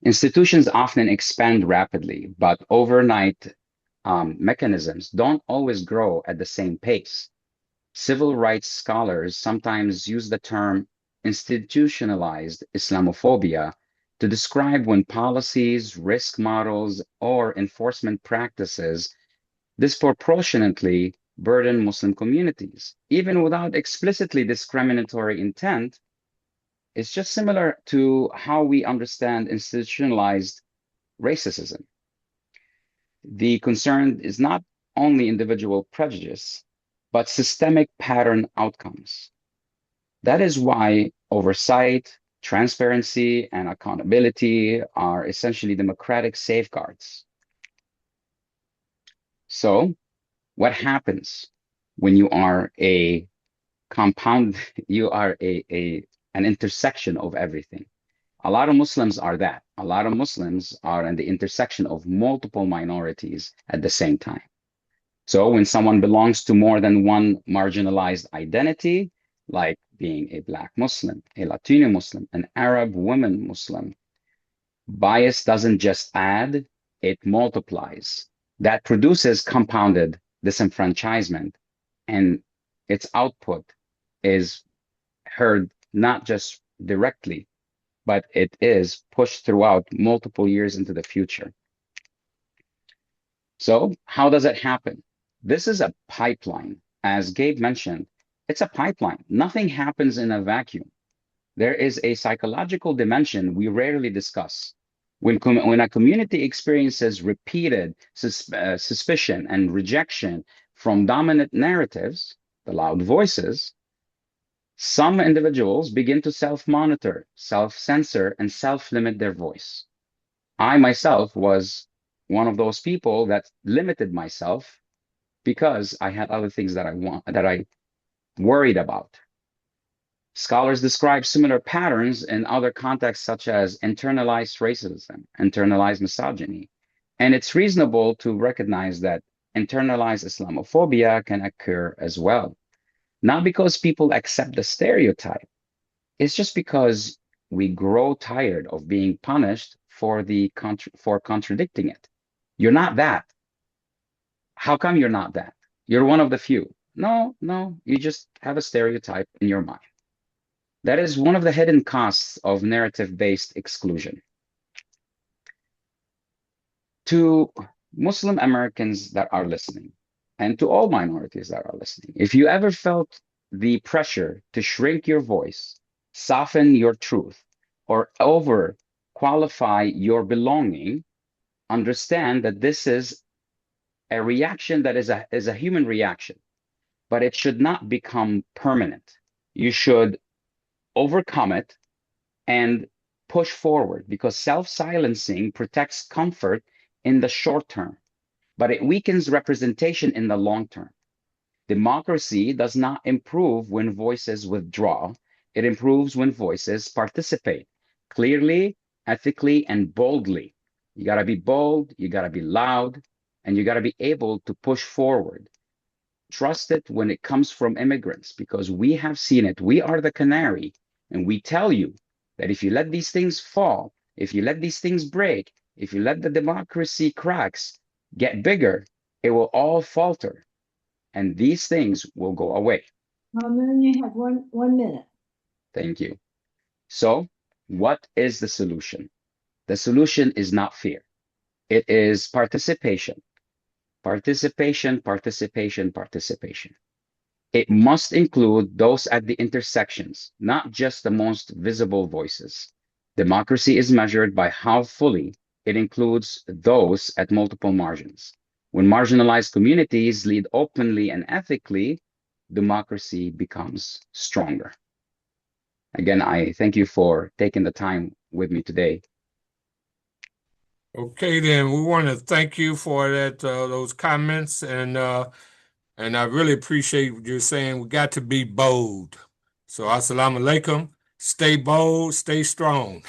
Institutions often expand rapidly, but overnight mechanisms don't always grow at the same pace. Civil rights scholars sometimes use the term institutionalized Islamophobia to describe when policies, risk models, or enforcement practices disproportionately burden Muslim communities, even without explicitly discriminatory intent. It's just similar to how we understand institutionalized racism. The concern is not only individual prejudice, but systemic pattern outcomes. That is why oversight, transparency, and accountability are essentially democratic safeguards. So, what happens when you are a compound, you are an intersection of everything? A lot of Muslims are that. A lot of Muslims are in the intersection of multiple minorities at the same time. So when someone belongs to more than one marginalized identity, like being a Black Muslim, a Latino Muslim, an Arab woman Muslim, bias doesn't just add, it multiplies. That produces compounded disenfranchisement, and its output is heard not just directly, but it is pushed throughout multiple years into the future. So how does it happen? This is a pipeline. As Gabe mentioned, it's a pipeline. Nothing happens in a vacuum. There is a psychological dimension we rarely discuss. When a community experiences repeated suspicion and rejection from dominant narratives, the loud voices, some individuals begin to self-monitor, self-censor, and self-limit their voice. I myself was one of those people that limited myself because I had other things that I worried about. Scholars describe similar patterns in other contexts, such as internalized racism, internalized misogyny. And it's reasonable to recognize that internalized Islamophobia can occur as well. Not because people accept the stereotype, it's just because we grow tired of being punished for contradicting it. You're not that. How come you're not that? You're one of the few. No, you just have a stereotype in your mind. That is one of the hidden costs of narrative-based exclusion. To Muslim Americans that are listening, and to all minorities that are listening, if you ever felt the pressure to shrink your voice, soften your truth, or over-qualify your belonging, understand that this is a reaction that is a human reaction, but it should not become permanent. You should overcome it and push forward, because self-silencing protects comfort in the short term, but it weakens representation in the long term. Democracy does not improve when voices withdraw. It improves when voices participate clearly, ethically, and boldly. You got to be bold, you got to be loud, and you got to be able to push forward. Trust it when it comes from immigrants, because we have seen it. We are the canary, and we tell you that if you let these things fall, if you let these things break, if you let the democracy cracks get bigger, it will all falter, and these things will go away. Then you have one minute. Thank you. So, what is the solution? The solution is not fear. It is participation. Participation, participation, participation. It must include those at the intersections, not just the most visible voices. Democracy is measured by how fully it includes those at multiple margins. When marginalized communities lead openly and ethically, democracy becomes stronger. Again, I thank you for taking the time with me today. Okay, then we want to thank you for that those comments, and I really appreciate what you're saying. We got to be bold. So, assalamu alaikum. Stay bold, stay strong.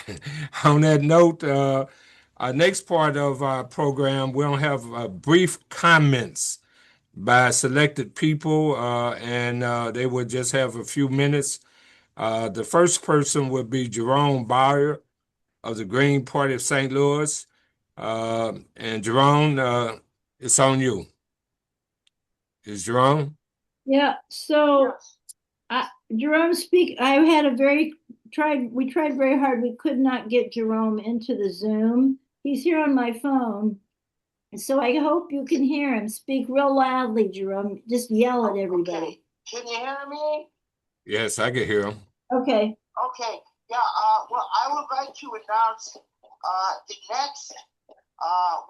On that note, our next part of our program, we'll have brief comments by selected people, and they will just have a few minutes. The first person will be Jerome Byer. of the Green Party of St. Louis. And Jerome, it's on you. Is Jerome? Yeah, so Jerome speak. We tried very hard. We could not get Jerome into the Zoom. He's here on my phone. So I hope you can hear him. Speak real loudly, Jerome. Just yell at everybody. Okay. Can you hear me? Yes, I can hear him. Okay. Okay. Yeah. Well, I would like to announce the next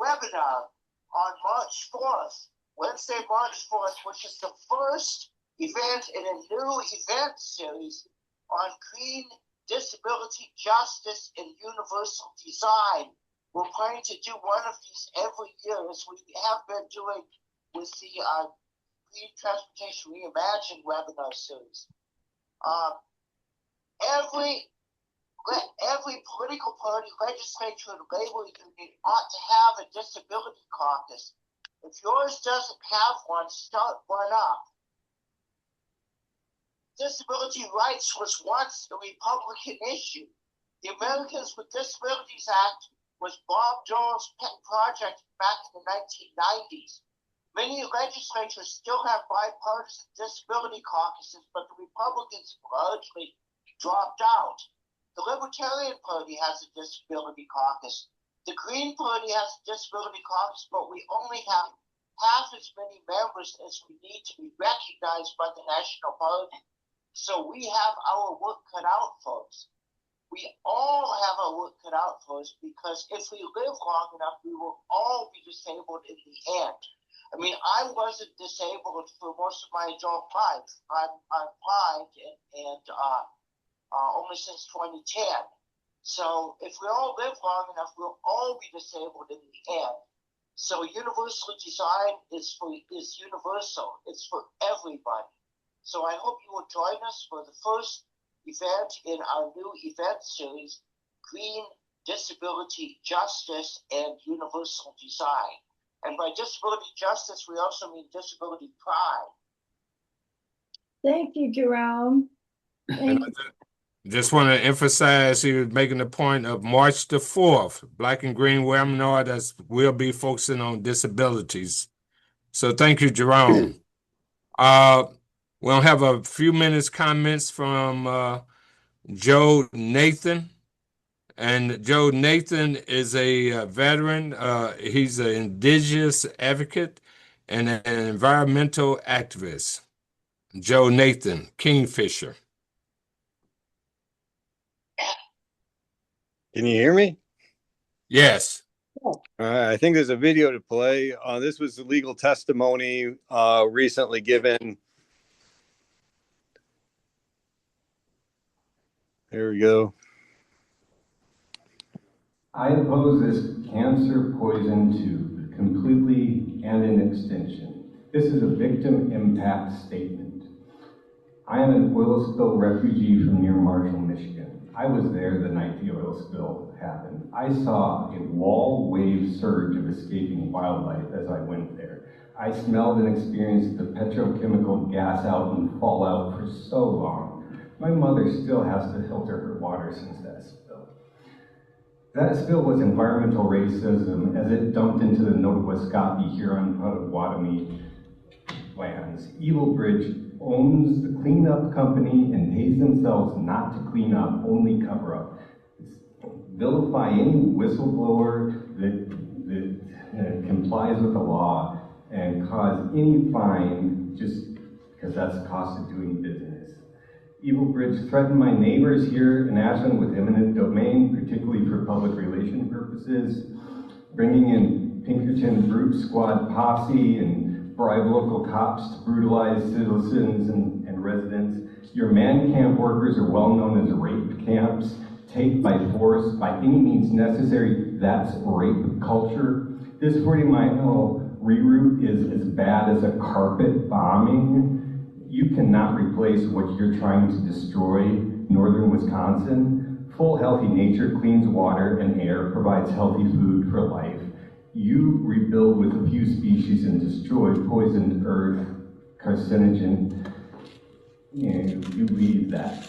webinar on March 4th, Wednesday, March 4th, which is the first event in a new event series on green disability justice and universal design. We're planning to do one of these every year, as we have been doing with the Green Transportation Reimagined webinar series. Every political party, legislature, and labor union ought to have a disability caucus. If yours doesn't have one, start one up. Disability rights was once a Republican issue. The Americans with Disabilities Act was Bob Dole's pet project back in the 1990s. Many legislatures still have bipartisan disability caucuses, but the Republicans largely dropped out. The Libertarian Party has a disability caucus. The Green Party has a disability caucus, but we only have half as many members as we need to be recognized by the National Party. So we have our work cut out for us. We all have our work cut out for us, because if we live long enough, we will all be disabled in the end. I mean, I wasn't disabled for most of my adult life. I'm blind and only since 2010. So if we all live long enough, we'll all be disabled in the end. So universal design is universal. It's for everybody. So I hope you will join us for the first event in our new event series, Green Disability Justice and Universal Design. And by disability justice, we also mean disability pride. Thank you, Jerome. And I just want to emphasize, he was making the point of March the 4th, Black and Green webinar that will be focusing on disabilities. So thank you, Jerome. We'll have a few minutes comments from Joe Nathan. And Joe Nathan is a veteran. He's an indigenous advocate and an environmental activist. Joe Nathan, Kingfisher. Can you hear me? Yes. I think there's a video to play. This was the legal testimony recently given. There we go. I oppose this cancer poison tube completely and in extinction. This is a victim impact statement. I am an oil spill refugee from near Marshall, Michigan. I was there the night the oil spill happened. I saw a wall wave surge of escaping wildlife as I went there. I smelled and experienced the petrochemical gas out and fallout for so long. My mother still has to filter her water since that spill. That spill was environmental racism as it dumped into the Nottawaskapi Huron Potawatomi lands. Evil Bridge owns the cleanup company and pays themselves not to clean up, only cover up. Vilify any whistleblower that complies with the law and cause any fine just because that's the cost of doing business. Evil Bridge threatened my neighbors here in Ashland with eminent domain, particularly for public relation purposes, bringing in Pinkerton Brute Squad posse and bribe local cops to brutalize citizens and residents. Your man camp workers are well known as rape camps. Take by force, by any means necessary, that's rape culture. This 40-mile reroute is as bad as a carpet bombing. You cannot replace what you're trying to destroy, northern Wisconsin. Full healthy nature cleans water and air, provides healthy food for life. You rebuild with a few species and destroy poisoned earth, carcinogen. You leave that.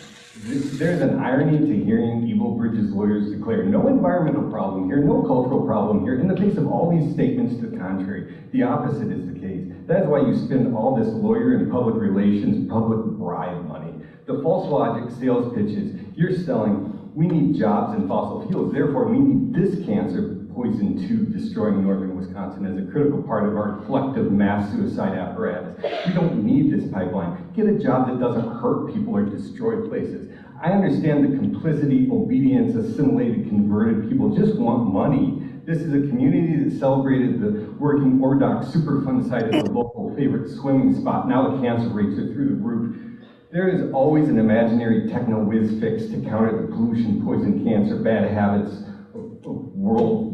There's an irony to hearing Evil Bridges lawyers declare no environmental problem here, no cultural problem here, in the face of all these statements to the contrary. The opposite is the case. That's why you spend all this lawyer and public relations, public bribe money. The false logic sales pitches you're selling, we need jobs in fossil fuels, therefore we need this cancer poison to destroying northern Wisconsin as a critical part of our collective mass suicide apparatus. We don't need this pipeline. Get a job that doesn't hurt people or destroy places. I understand that complicity, obedience, assimilated, converted people just want money. This is a community that celebrated the working Ordoc Superfund site as a local favorite swimming spot. Now the cancer rates are through the roof. There is always an imaginary techno-whiz fix to counter the pollution, poison, cancer, bad habits, world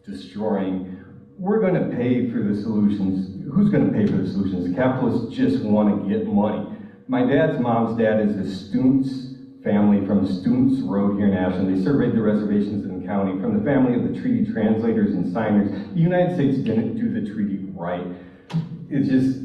destroying. We're going to pay for the solutions. Who's going to pay for the solutions? The capitalists just want to get money. My dad's mom's dad is a Stoontz family from Stoontz Road here in Ashland. They surveyed the reservations in the county. From the family of the treaty translators and signers, the United States didn't do the treaty right. It's just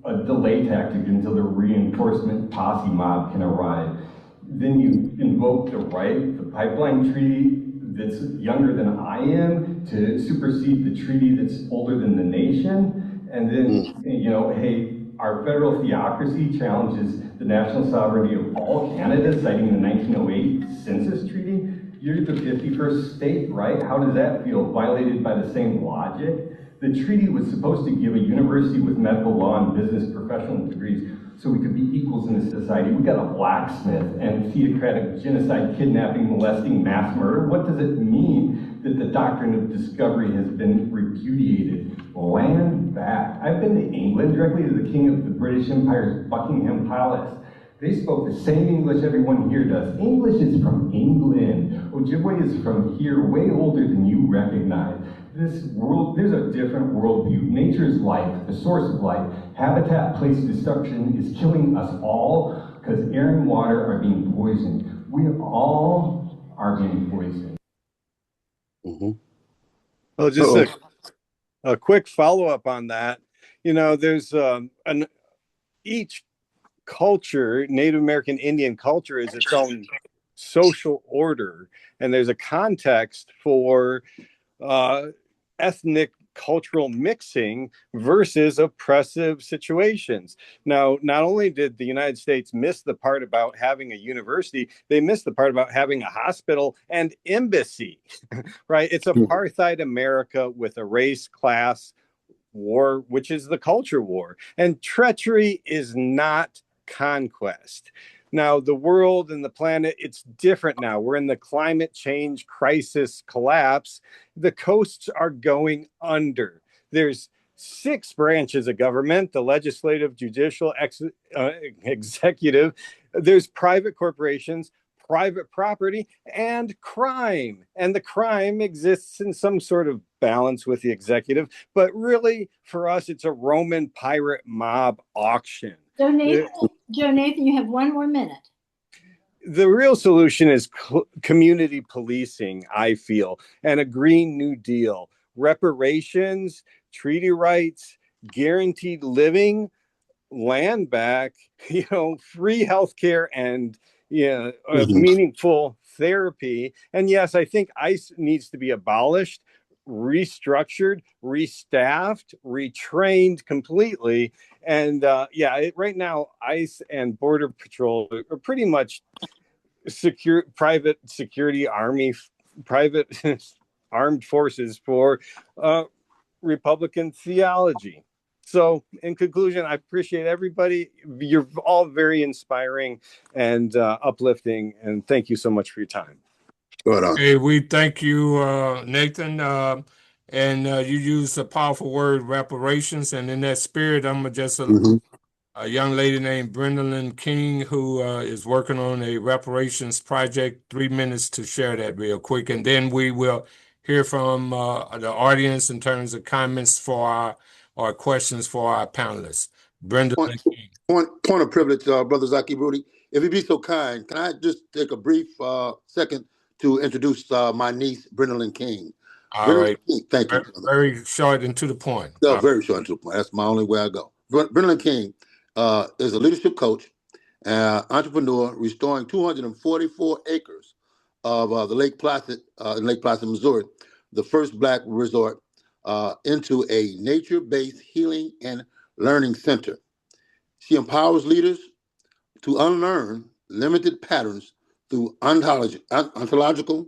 a delay tactic until the reinforcement posse mob can arrive. Then you invoke the right, the pipeline treaty that's younger than I am, to supersede the treaty that's older than the nation. And then, you know, hey, our federal theocracy challenges the national sovereignty of all Canada, citing the 1908 Census Treaty. You're the 51st state, right? How does that feel? Violated by the same logic? The treaty was supposed to give a university with medical law and business professional degrees so we could be equals in a society. We got a blacksmith and theocratic genocide, kidnapping, molesting, mass murder. What does it mean that the doctrine of discovery has been repudiated? Land back. I've been to England, directly to the king of the British Empire's Buckingham Palace. They spoke the same English everyone here does. English is from England. Ojibwe is from here, way older than you recognize. This world, there's a different worldview. Nature is life, the source of life. Habitat place destruction is killing us all because air and water are being poisoned. We all are being poisoned. Well, just a quick follow-up on that. You know, there's each culture, Native American Indian culture, is its own social order, and there's a context for ethnic cultural mixing versus oppressive situations. Now, not only did the United States miss the part about having a university, they missed the part about having a hospital and embassy, right? It's apartheid America with a race class war, which is the culture war. And treachery is not conquest. Now, the world and the planet, it's different now. We're in the climate change crisis collapse. The coasts are going under. There's 6 branches of government: the legislative, judicial, executive. There's private corporations, private property, and crime. And the crime exists in some sort of balance with the executive. But really, for us, it's a Roman pirate mob auction. So Nathan, you have 1 more minute. The real solution is community policing, I feel, and a Green New Deal, reparations, treaty rights, guaranteed living, land back, you know, free healthcare, and meaningful therapy. And yes, I think ICE needs to be abolished, restructured, restaffed, retrained completely. And right now, ICE and Border Patrol are pretty much private security army, private armed forces for Republican theology. So in conclusion, I appreciate everybody. You're all very inspiring and uplifting. And thank you so much for your time. Hey, we thank you, Nathan. And you used a powerful word, reparations. And in that spirit, I'm just a young lady named Brendalyn King who is working on a reparations project. 3 minutes to share that real quick. And then we will hear from the audience in terms of comments for or questions for our panelists. Brendalyn King. Point of privilege, Brother Zaki Rudy. If you'd be so kind, can I just take a brief second to introduce my niece, Brendalyn King? All right. King, thank you. Very short and to the point. Very short and to the point. That's my only way I go. Brendalyn King is a leadership coach, entrepreneur, restoring 244 acres of the Lake Placid, in Lake Placid, Missouri, the first Black resort, into a nature-based healing and learning center. She empowers leaders to unlearn limited patterns through ontological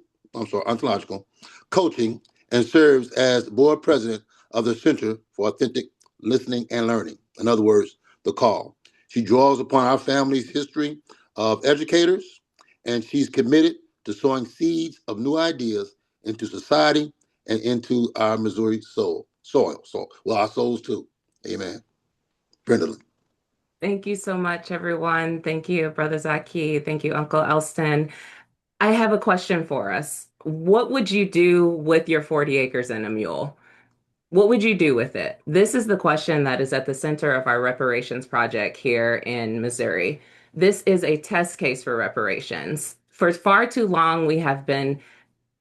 coaching, and serves as board president of the Center for Authentic Listening and Learning. In other words, the call. She draws upon our family's history of educators, and she's committed to sowing seeds of new ideas into society and into our Missouri soil. Well, our souls too. Amen. Brenda. Thank you so much, everyone. Thank you, Brother Zaki. Thank you, Uncle Elston. I have a question for us. What would you do with your 40 acres and a mule? What would you do with it? This is the question that is at the center of our reparations project here in Missouri. This is a test case for reparations. For far too long, we have been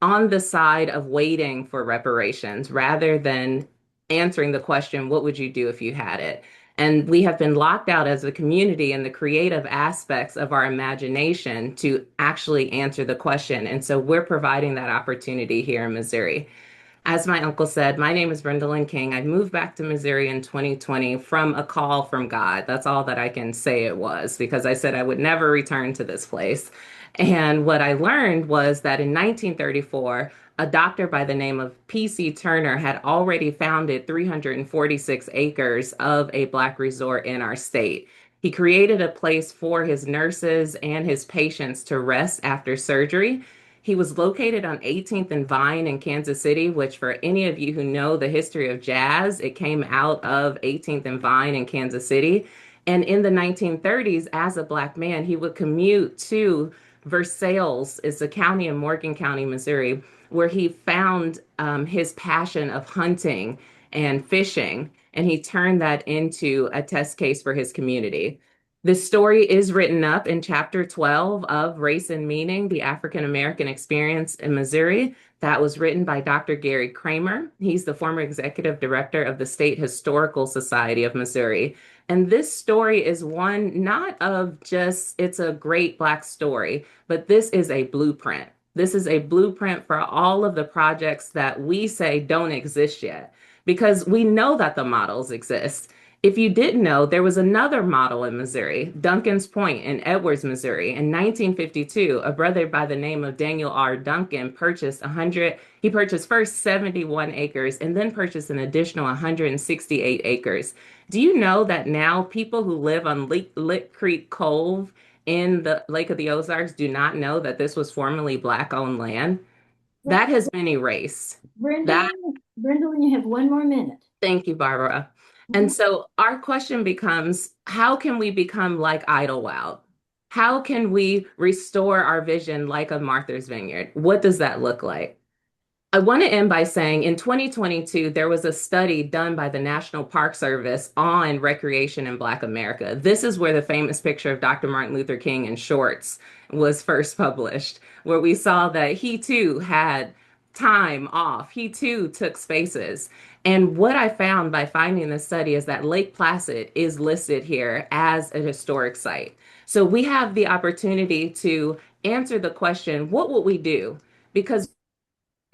on the side of waiting for reparations rather than answering the question, what would you do if you had it? And we have been locked out as a community in the creative aspects of our imagination to actually answer the question. And so we're providing that opportunity here in Missouri. As my uncle said, my name is Brenda King. I moved back to Missouri in 2020 from a call from God. That's all that I can say it was, because I said I would never return to this place. And what I learned was that in 1934, a doctor by the name of P.C. Turner had already founded 346 acres of a Black resort in our state. He created a place for his nurses and his patients to rest after surgery. He was located on 18th and Vine in Kansas City, which for any of you who know the history of jazz, it came out of 18th and Vine in Kansas City. And in the 1930s, as a Black man, he would commute to Versailles, it's a county in Morgan County, Missouri, where he found his passion of hunting and fishing, and he turned that into a test case for his community. This story is written up in chapter 12 of Race and Meaning, the African American Experience in Missouri. That was written by Dr. Gary Kramer. He's the former executive director of the State Historical Society of Missouri. And this story is one not of just, it's a great Black story, but this is a blueprint. This is a blueprint for all of the projects that we say don't exist yet, because we know that the models exist. If you didn't know, there was another model in Missouri, Duncan's Point in Edwards, Missouri. In 1952, a brother by the name of Daniel R. Duncan purchased first 71 acres and then purchased an additional 168 acres. Do you know that now people who live on Lick Creek Cove in the Lake of the Ozarks do not know that this was formerly Black-owned land? That has been erased. Brenda, you have one more minute. Thank you, Barbara. And so our question becomes, how can we become like Idlewild? How can we restore our vision like a Martha's Vineyard? What does that look like? I want to end by saying in 2022, there was a study done by the National Park Service on recreation in Black America. This is where the famous picture of Dr. Martin Luther King in shorts was first published, where we saw that he too had time off. He too took spaces. And what I found by finding this study is that Lake Placid is listed here as a historic site. So we have the opportunity to answer the question, what would we do? Because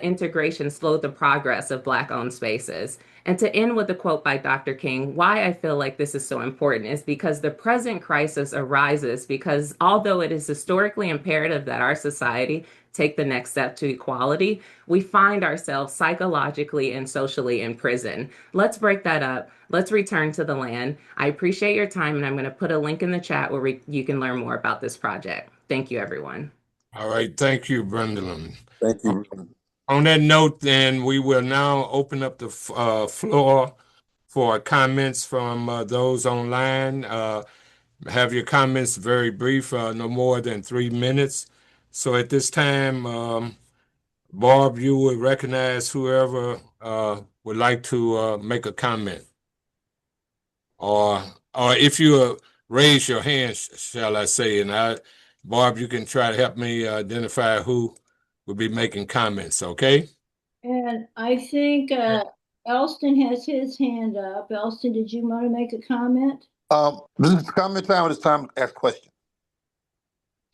integration slowed the progress of Black-owned spaces. And to end with a quote by Dr. King, why I feel like this is so important is because the present crisis arises because although it is historically imperative that our society take the next step to equality, we find ourselves psychologically and socially in prison. Let's break that up. Let's return to the land. I appreciate your time, and I'm going to put a link in the chat where you can learn more about this project. Thank you, everyone. All right. Thank you, Brendan. Thank you. On that note, then, we will now open up the floor for comments from those online. Have your comments very brief, no more than 3 minutes. So at this time, Barb, you would recognize whoever would like to make a comment. Or if you raise your hand, shall I say, and Barb, you can try to help me identify who will be making comments, okay? And I think Elston has his hand up. Elston, did you want to make a comment? This is comment time, or it's time to ask questions?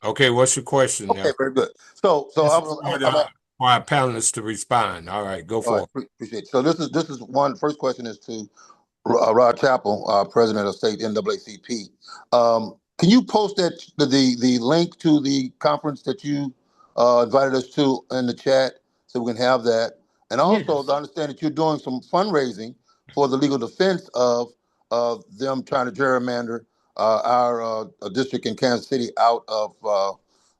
Okay, what's your question Okay, now? very good. So This is for our panelists to respond. All right, go all for right, it. appreciate it. So this is one first question is to Rod Chappell, president of state NAACP. Can you post that the link to the conference that you invited us to in the chat so we can have that? And also Yes. to understand that you're doing some fundraising for the legal defense of them trying to gerrymander our district in Kansas City out of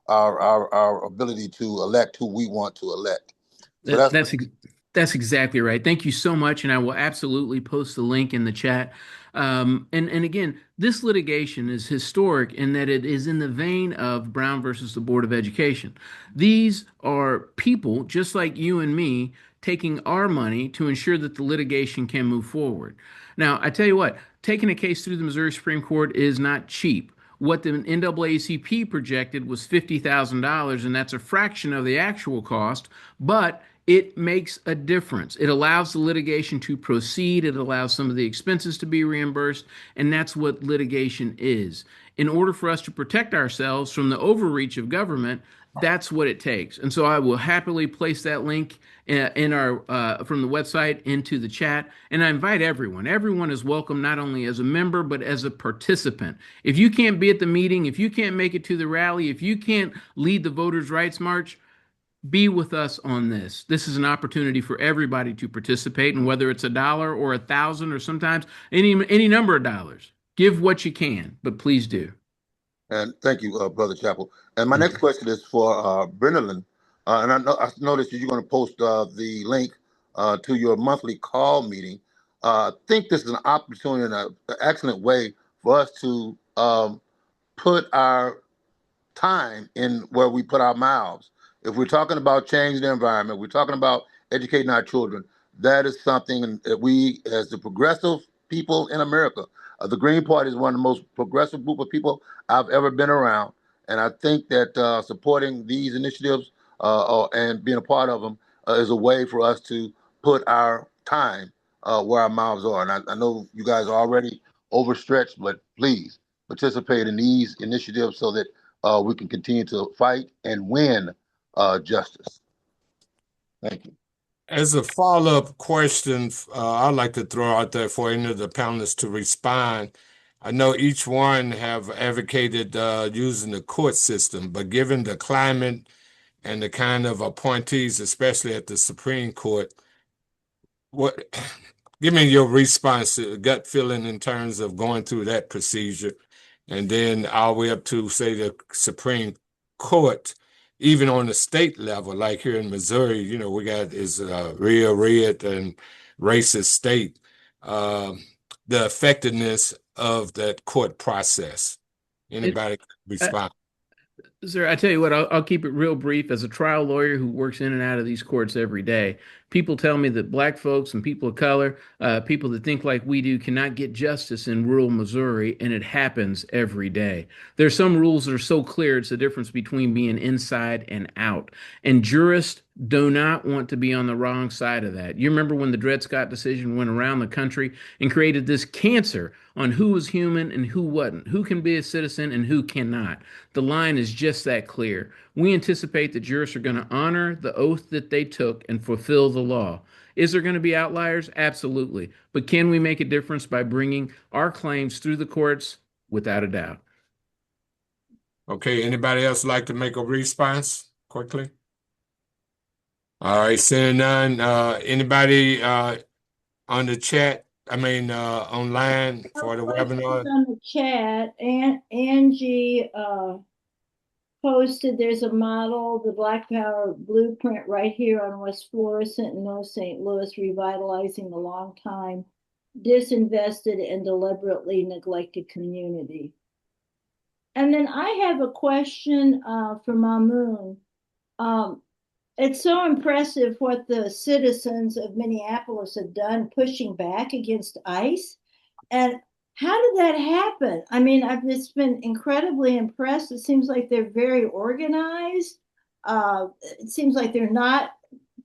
our ability to elect who we want to elect. So That, that's that's ex- that's exactly right. Thank you so much, and I will absolutely post the link in the chat. And again, this litigation is historic in that it is in the vein of Brown versus the Board of Education. These are people just like you and me taking our money to ensure that the litigation can move forward. Now, I tell you what, taking a case through the Missouri Supreme Court is not cheap. What the NAACP projected was $50,000, and that's a fraction of the actual cost, but it makes a difference. It allows the litigation to proceed, it allows some of the expenses to be reimbursed, and that's what litigation is. In order for us to protect ourselves from the overreach of government, that's what it takes. And so I will happily place that link in our from the website into the chat. And I invite everyone. Everyone is welcome, not only as a member but as a participant. If you can't be at the meeting, if you can't make it to the rally, if you can't lead the voters' rights march, be with us on this. This is an opportunity for everybody to participate, and whether it's $1 or 1,000 or sometimes any number of dollars, give what you can, but please do. And thank you, Brother Chappell. And my Thank next you. question is for Brennan. And I noticed that you're going to post the link to your monthly call meeting. I think this is an opportunity and an excellent way for us to put our time in where we put our mouths. If we're talking about changing the environment, we're talking about educating our children, that is something that we, as the progressive people in America, the Green Party is one of the most progressive group of people I've ever been around. And I think that supporting these initiatives and being a part of them is a way for us to put our time where our mouths are. And I know you guys are already overstretched, but please participate in these initiatives so that we can continue to fight and win justice. Thank you. As a follow-up question, I'd like to throw out there for any of the panelists to respond. I know each one have advocated using the court system, but given the climate and the kind of appointees, especially at the Supreme Court, what give me your response, gut feeling in terms of going through that procedure, and then all the way up to, say, the Supreme Court, even on the state level, like here in Missouri, we got is real red and racist state, the effectiveness of that court process. It, Anybody uh, respond? Sir, I tell you what, I'll keep it real brief. As a trial lawyer who works in and out of these courts every day, people tell me that black folks and people of color, people that think like we do, cannot get justice in rural Missouri, and it happens every day. There's some rules that are so clear, it's the difference between being inside and out. And jurists do not want to be on the wrong side of that. You remember when the Dred Scott decision went around the country and created this cancer on who was human and who wasn't, who can be a citizen and who cannot. The line is just that clear. We anticipate that jurists are going to honor the oath that they took and fulfill the law. Is there going to be outliers? Absolutely. But can we make a difference by bringing our claims through the courts? Without a doubt. Okay, anybody else like to make a response quickly? All right, seeing none. Anybody on the chat? Online for the webinar? On the chat, and Angie posted there's a model, the Black Power blueprint right here on West Florissant in North St. Louis, revitalizing the long time disinvested and deliberately neglected community. And then I have a question for Mamoon. It's so impressive what the citizens of Minneapolis have done pushing back against ICE. And how did that happen? I mean, I've just been incredibly impressed. It seems like they're very organized. It seems like they're not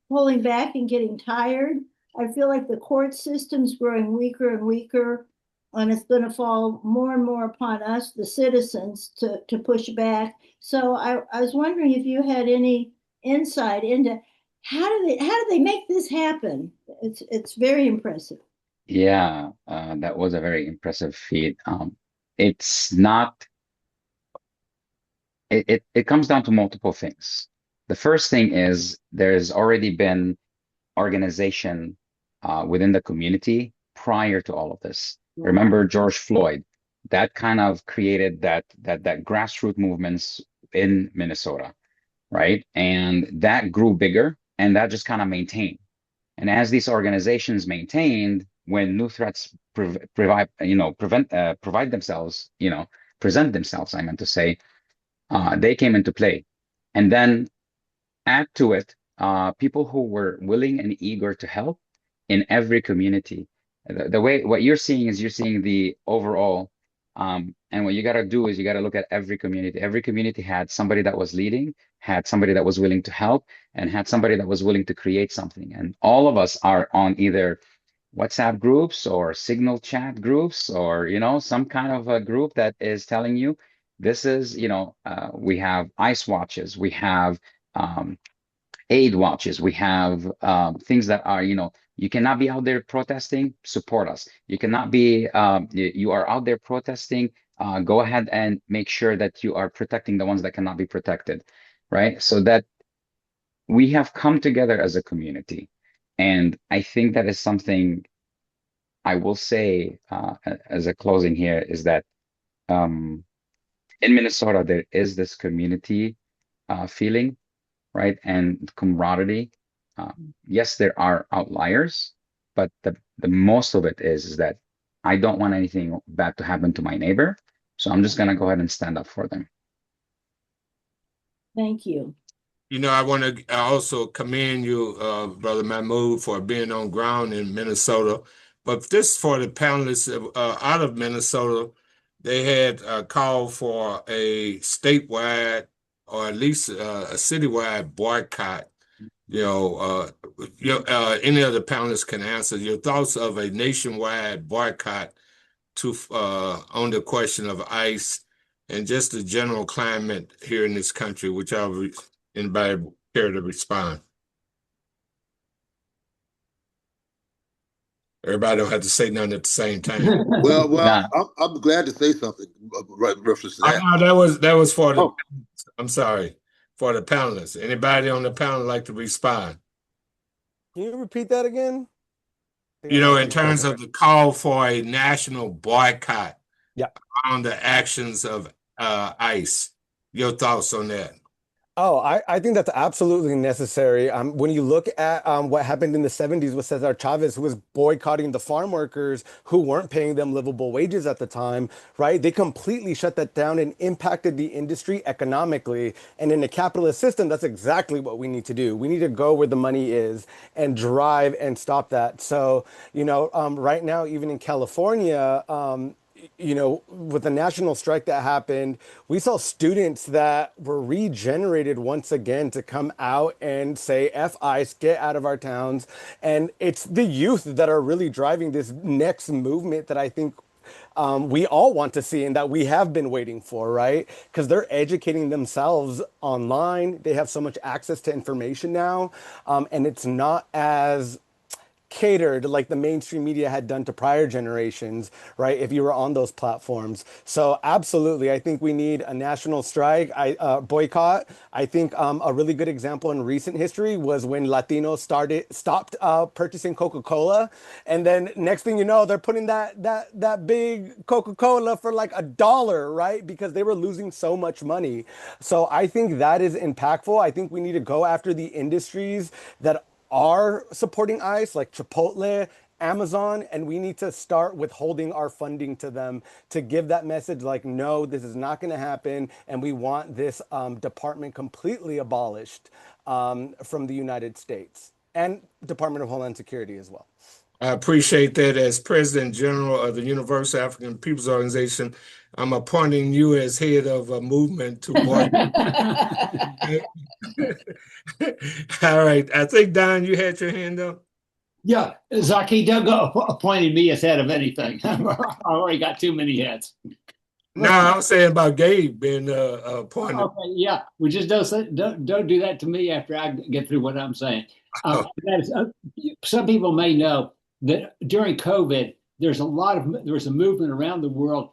pulling back and getting tired. I feel like the court system's growing weaker and weaker. and it's going to fall more and more upon us, the citizens, to push back. So I was wondering if you had any insight into how do they make this happen? It's very impressive. Yeah, that was a very impressive feat. It's not, it comes down to multiple things. The first thing is there's already been organization within the community prior to all of this. Remember George Floyd, that kind of created that grassroots movements in Minnesota, right? And that grew bigger and that just kind of maintained. And as these organizations maintained, when new threats provide themselves, present themselves, I meant to say, they came into play. And then add to it, people who were willing and eager to help in every community. The way what you're seeing is you're seeing the overall, and what you got to do is you got to look at every community. Every community had somebody that was leading, had somebody that was willing to help, and had somebody that was willing to create something. And all of us are on either WhatsApp groups or Signal chat groups or, some kind of a group that is telling you this is, we have ICE watches, we have aid watches, we have things that are, you cannot be out there protesting, support us. You cannot be, you are out there protesting, go ahead and make sure that you are protecting the ones that cannot be protected, right? So that we have come together as a community. And I think that is something I will say as a closing here is that in Minnesota, there is this community feeling, right? And camaraderie. Yes, there are outliers, but the most of it is that I don't want anything bad to happen to my neighbor. So I'm just going to go ahead and stand up for them. Thank you. I want to also commend you, Brother Mahmoud, for being on ground in Minnesota. But this for the panelists out of Minnesota, they had called for a statewide or at least a citywide boycott. Any of the panelists can answer your thoughts of a nationwide boycott on the question of ICE and just the general climate here in this country, whichever anybody care to respond. Everybody don't have to say nothing at the same time. Well, I'm glad to say something right reference to that. That was for the. I'm sorry, for the panelists. Anybody on the panel like to respond? Can you repeat that again? In terms of the call for a national boycott, yeah, on the actions of ICE. Your thoughts on that? Oh, I think that's absolutely necessary. When you look at what happened in the 70s with Cesar Chavez, who was boycotting the farm workers who weren't paying them livable wages at the time, right? They completely shut that down and impacted the industry economically. And in a capitalist system, that's exactly what we need to do. We need to go where the money is and drive and stop that. So, right now, even in California, with the national strike that happened, we saw students that were regenerated once again to come out and say, F ICE, get out of our towns. And it's the youth that are really driving this next movement that I think we all want to see and that we have been waiting for, right? Because they're educating themselves online. They have so much access to information now. And it's not as catered like the mainstream media had done to prior generations, right? If you were on those platforms. So absolutely, I think we need a national strike, boycott. I think a really good example in recent history was when Latinos stopped purchasing Coca-Cola. And then next thing you know, they're putting that big Coca-Cola for like $1, right? Because they were losing so much money. So I think that is impactful. I think we need to go after the industries that are supporting ICE, like Chipotle, Amazon, and we need to start withholding our funding to them to give that message like, no, this is not going to happen, and we want this department completely abolished from the United States and Department of Homeland Security as well. I appreciate that. As President General of the Universal African Peoples Organization, I'm appointing you as head of a movement to boycott. All right. I think, Don, you had your hand up. Yeah, Zaki, Doug appointed me as head of anything. I already got too many heads. No, I'm saying about Gabe being appointed. Okay, yeah, we just don't do that to me after I get through what I'm saying. That is, some people may know that during COVID, there was a movement around the world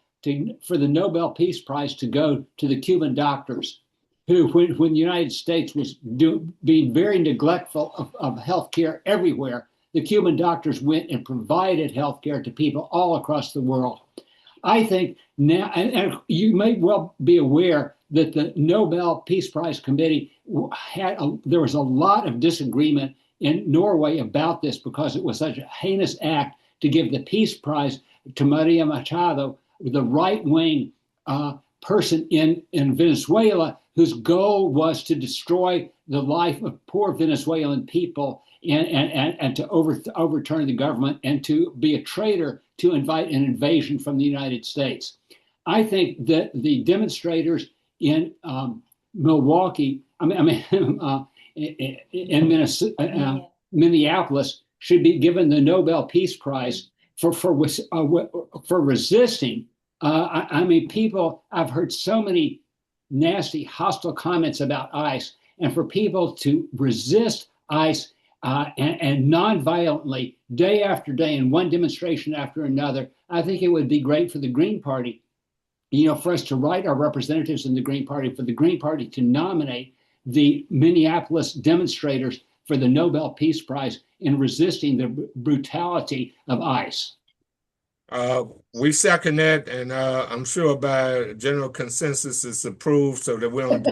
for the Nobel Peace Prize to go to the Cuban doctors, who, when the United States was being very neglectful of healthcare everywhere, the Cuban doctors went and provided healthcare to people all across the world. I think now, and you may well be aware that the Nobel Peace Prize Committee there was a lot of disagreement in Norway about this because it was such a heinous act to give the Peace Prize to Maria Machado, the right-wing person in Venezuela, whose goal was to destroy the life of poor Venezuelan people and to overturn the government and to be a traitor to invite an invasion from the United States. I think that the demonstrators in Milwaukee, in Minneapolis, should be given the Nobel Peace Prize for resisting. People, I've heard so many nasty, hostile comments about ICE, and for people to resist ICE and non-violently, day after day, in one demonstration after another, I think it would be great for the Green Party, for us to write our representatives in the Green Party, for the Green Party to nominate the Minneapolis demonstrators for the Nobel Peace Prize in resisting the brutality of ICE. We second that, and I'm sure by general consensus it's approved, so that we don't.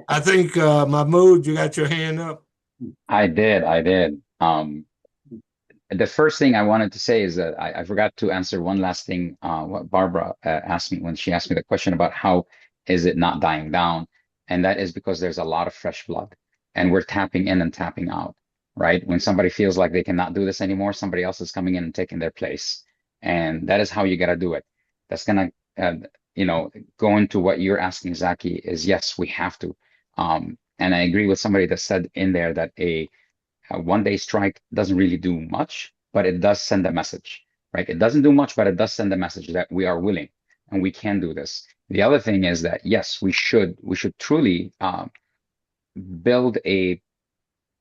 I think Mahmoud, you got your hand up. I did. The first thing I wanted to say is that I forgot to answer one last thing. What Barbara asked me when she asked me the question about how is it not dying down, and that is because there's a lot of fresh blood, and we're tapping in and tapping out. Right? When somebody feels like they cannot do this anymore, somebody else is coming in and taking their place. And that is how you got to do it. That's going to, go into what you're asking, Zaki, is yes, we have to. And I agree with somebody that said in there that a one-day strike doesn't really do much, but it does send a message, right? It doesn't do much, but it does send a message that we are willing and we can do this. The other thing is that, yes, we should truly build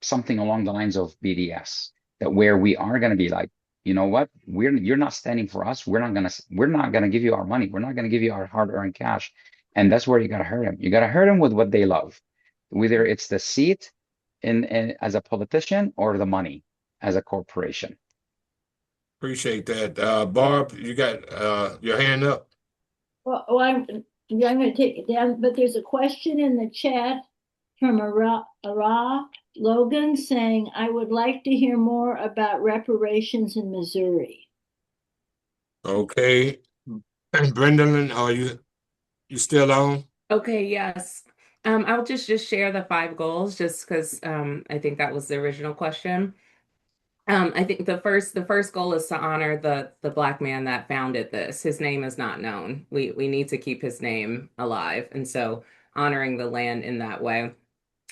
something along the lines of BDS, that where we are going to be like, you know what, you're not standing for us. We're not going to give you our money. We're not going to give you our hard-earned cash. And that's where you got to hurt them. You got to hurt them with what they love, whether it's the seat in as a politician or the money as a corporation. Appreciate that. Barb, you got your hand up. Well, I'm going to take it down, but there's a question in the chat from Ara Logan saying, I would like to hear more about reparations in Missouri. Okay. And Brendan, are you still on? Okay, yes. I'll just share the 5 goals just because I think that was the original question. I think the first goal is to honor the Black man that founded this. His name is not known. We need to keep his name alive, and so honoring the land in that way.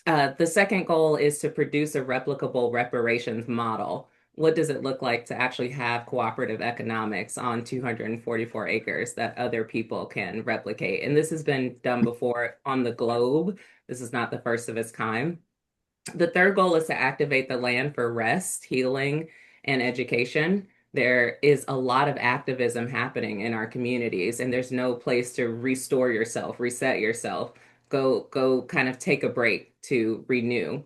The second goal is to produce a replicable reparations model. What does it look like to actually have cooperative economics on 244 acres that other people can replicate? And this has been done before on the globe. This is not the first of its kind. The third goal is to activate the land for rest, healing, and education. There is a lot of activism happening in our communities, and there's no place to restore yourself, reset yourself, go kind of take a break to renew.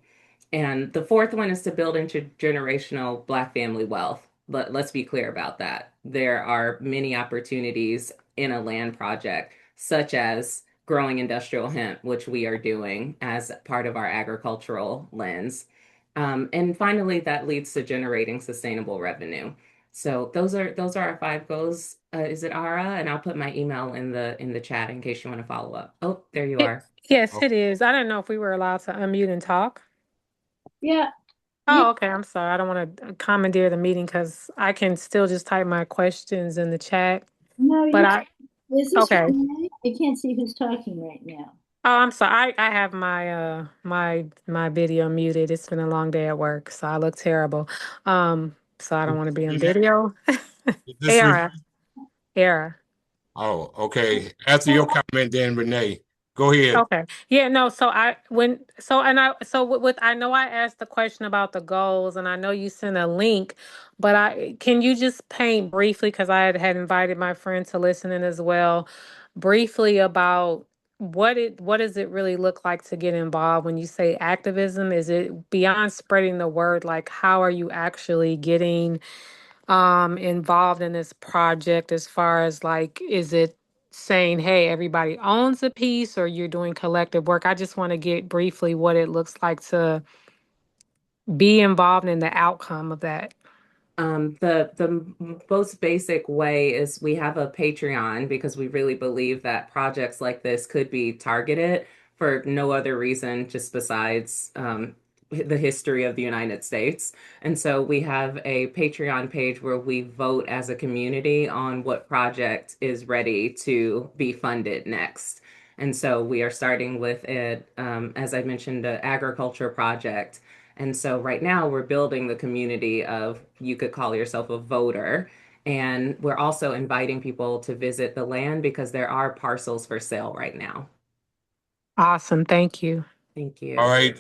And the fourth one is to build intergenerational Black family wealth. Let's be clear about that. There are many opportunities in a land project, such as growing industrial hemp, which we are doing as part of our agricultural lens. And finally, that leads to generating sustainable revenue. So those are our 5 goals. Is it Ara? And I'll put my email in the chat in case you want to follow up. Oh, there you are. Yes, it is. I didn't know if we were allowed to unmute and talk. Yeah. Oh, okay. I'm sorry. I don't want to commandeer the meeting because I can still just type my questions in the chat. No, but is this okay. Renee? I can't see who's talking right now. Oh, I'm sorry. I have my video muted. It's been a long day at work, so I look terrible. So I don't want to be on video. Is this Era, era. Oh, okay. After your comment, then Renee, go ahead. Okay. Yeah, no, so I when so and I so with I know I asked the question about the goals and I know you sent a link, but I can you just paint briefly because had invited my friend to listen in as well, briefly about what does it really look like to get involved when you say activism? Is it beyond spreading the word? Like how are you actually getting involved in this project as far as like, is it saying, hey, everybody owns a piece or you're doing collective work? I just want to get briefly what it looks like to be involved in the outcome of that. The most basic way is we have a Patreon because we really believe that projects like this could be targeted for no other reason just besides the history of the United States. And so we have a Patreon page where we vote as a community on what project is ready to be funded next. And so we are starting with it, as I mentioned, the agriculture project. And so right now we're building the community of, you could call yourself a voter. And we're also inviting people to visit the land because there are parcels for sale right now. Awesome. Thank you. Thank All you. right.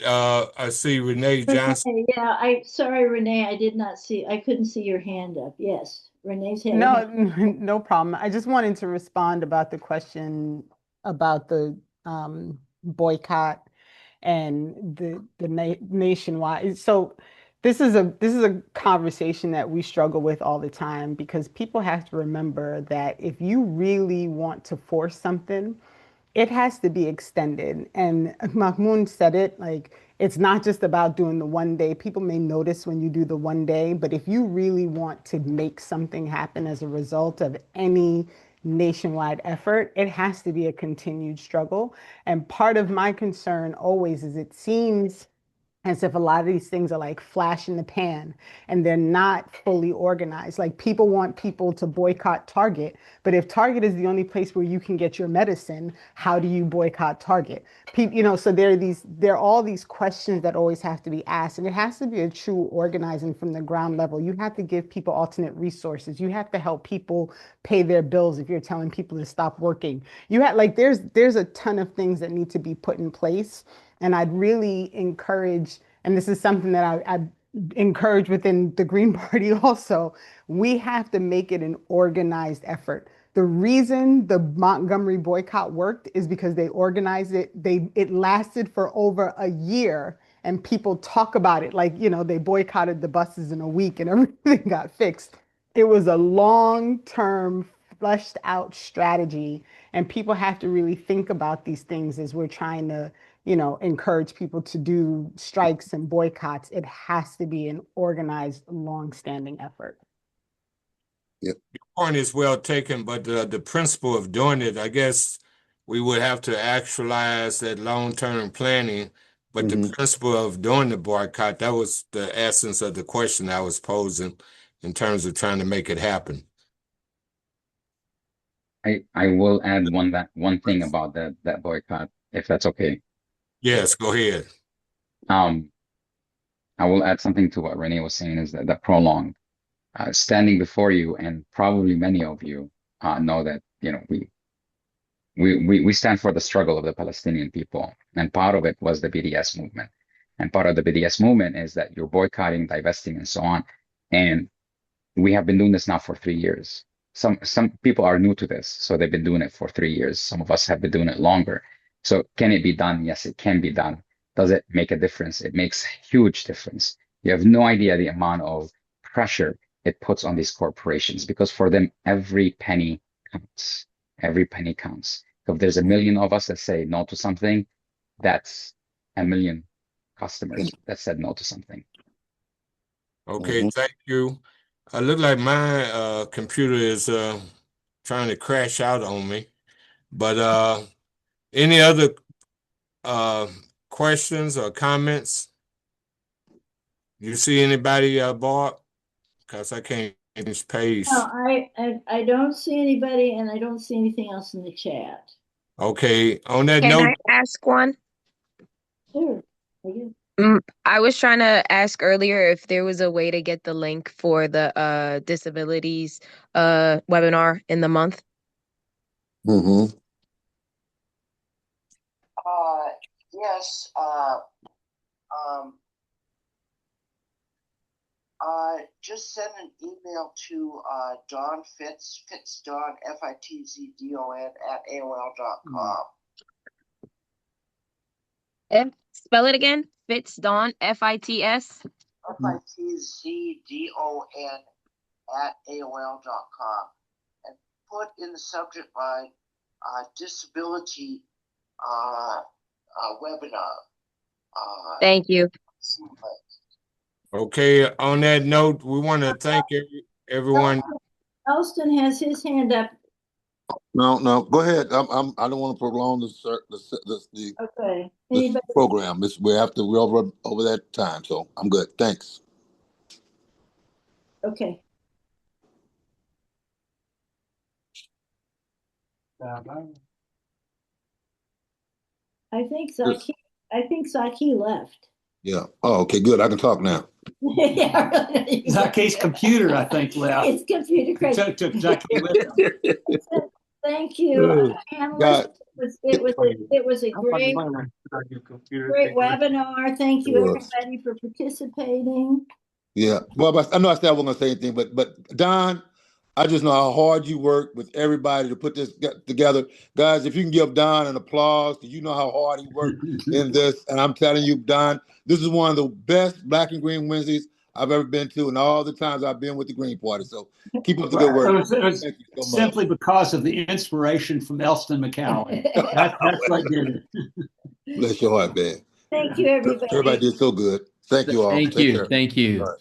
I see Renee Johnson. Renee, yeah, sorry, Renee, I couldn't see your hand up. Yes, Renee's had her No, hand. no problem. I just wanted to respond about the question about the boycott and the nationwide. So this is a conversation that we struggle with all the time because people have to remember that if you really want to force something, it has to be extended. And Mahmoud said it, like, it's not just about doing the one day. People may notice when you do the one day, but if you really want to make something happen as a result of any nationwide effort, it has to be a continued struggle. And part of my concern always is it seems as if a lot of these things are like flash in the pan and they're not fully organized. Like people want people to boycott Target, but if Target is the only place where you can get your medicine, how do you boycott Target? So there are all these questions that always have to be asked, and it has to be a true organizing from the ground level. You have to give people alternate resources. You have to help people pay their bills if you're telling people to stop working. There's a ton of things that need to be put in place. And I'd really encourage, and this is something that I encourage within the Green Party also, we have to make it an organized effort. The reason the Montgomery boycott worked is because they organized it. It lasted for over a year, and people talk about it like, they boycotted the buses in a week and everything got fixed. It was a long-term, fleshed out strategy, and people have to really think about these things as we're trying to encourage people to do strikes and boycotts. It has to be an organized, long-standing effort. Yep. Your point is well taken, but the principle of doing it, I guess we would have to actualize that long-term planning. But the principle of doing the boycott, that was the essence of the question I was posing in terms of trying to make it happen. I will add one thing about that boycott, if that's okay. Yes, go ahead. I will add something to what Renee was saying, is that prolonged standing before you, and probably many of you know that we stand for the struggle of the Palestinian people, and part of it was the BDS movement, and part of the BDS movement is that you're boycotting, divesting, and so on, and we have been doing this now for 3 years. Some people are new to this, so they've been doing it for 3 years. Some of us have been doing it longer. So can it be done? Yes, it can be done. Does it make a difference? It makes a huge difference. You have no idea the amount of pressure it puts on these corporations, because for them, every penny counts. Every penny counts. So if there's 1 million of us that say no to something, that's 1 million customers that said no to something. Okay, thank you. I look like my computer is trying to crash out on me. But any other questions or comments? You see anybody, Bob? Because I can't change page. No, I don't see anybody, and I don't see anything else in the chat. Okay, on that Can note, I ask one? Sure. I was trying to ask earlier if there was a way to get the link for the disabilities webinar in the month. Mm-hmm. Yes. Just send an email to Don Fitzdon, FITZDON @AOL.com. Spell it again. Fitzdon, FITS. FITZDON @AOL.com. And put in the subject line disability webinar. Thank you. okay, on that note, we want to thank everyone. Elston has his hand up. No, go ahead. I don't want to prolong the Okay. this program. We're over that time, so I'm good. Thanks. Okay. I think Zaki left. Yeah. Oh, okay, good. I can talk now. Yeah, really. Zaki's computer, I think, left. It's computer crazy. Took Zaki with him. Thank you, panelists. It was a great webinar. Thank you, everybody, for participating. Yeah. Well, I know I said I wasn't gonna say anything, but Don, I just know how hard you work with everybody to put this together. Guys, if you can give Don an applause, you know how hard he worked in this. And I'm telling you, Don, this is one of the best Black and Green Wednesdays I've ever been to, and all the times I've been with the Green Party. So keep up the good work. It was Thank you so simply much. because of the inspiration from Elston McCowan. That's what did it. Bless your heart, man. Thank you, everybody. Everybody did so good. Thank you all. Thank Take you. care. Thank you. All right.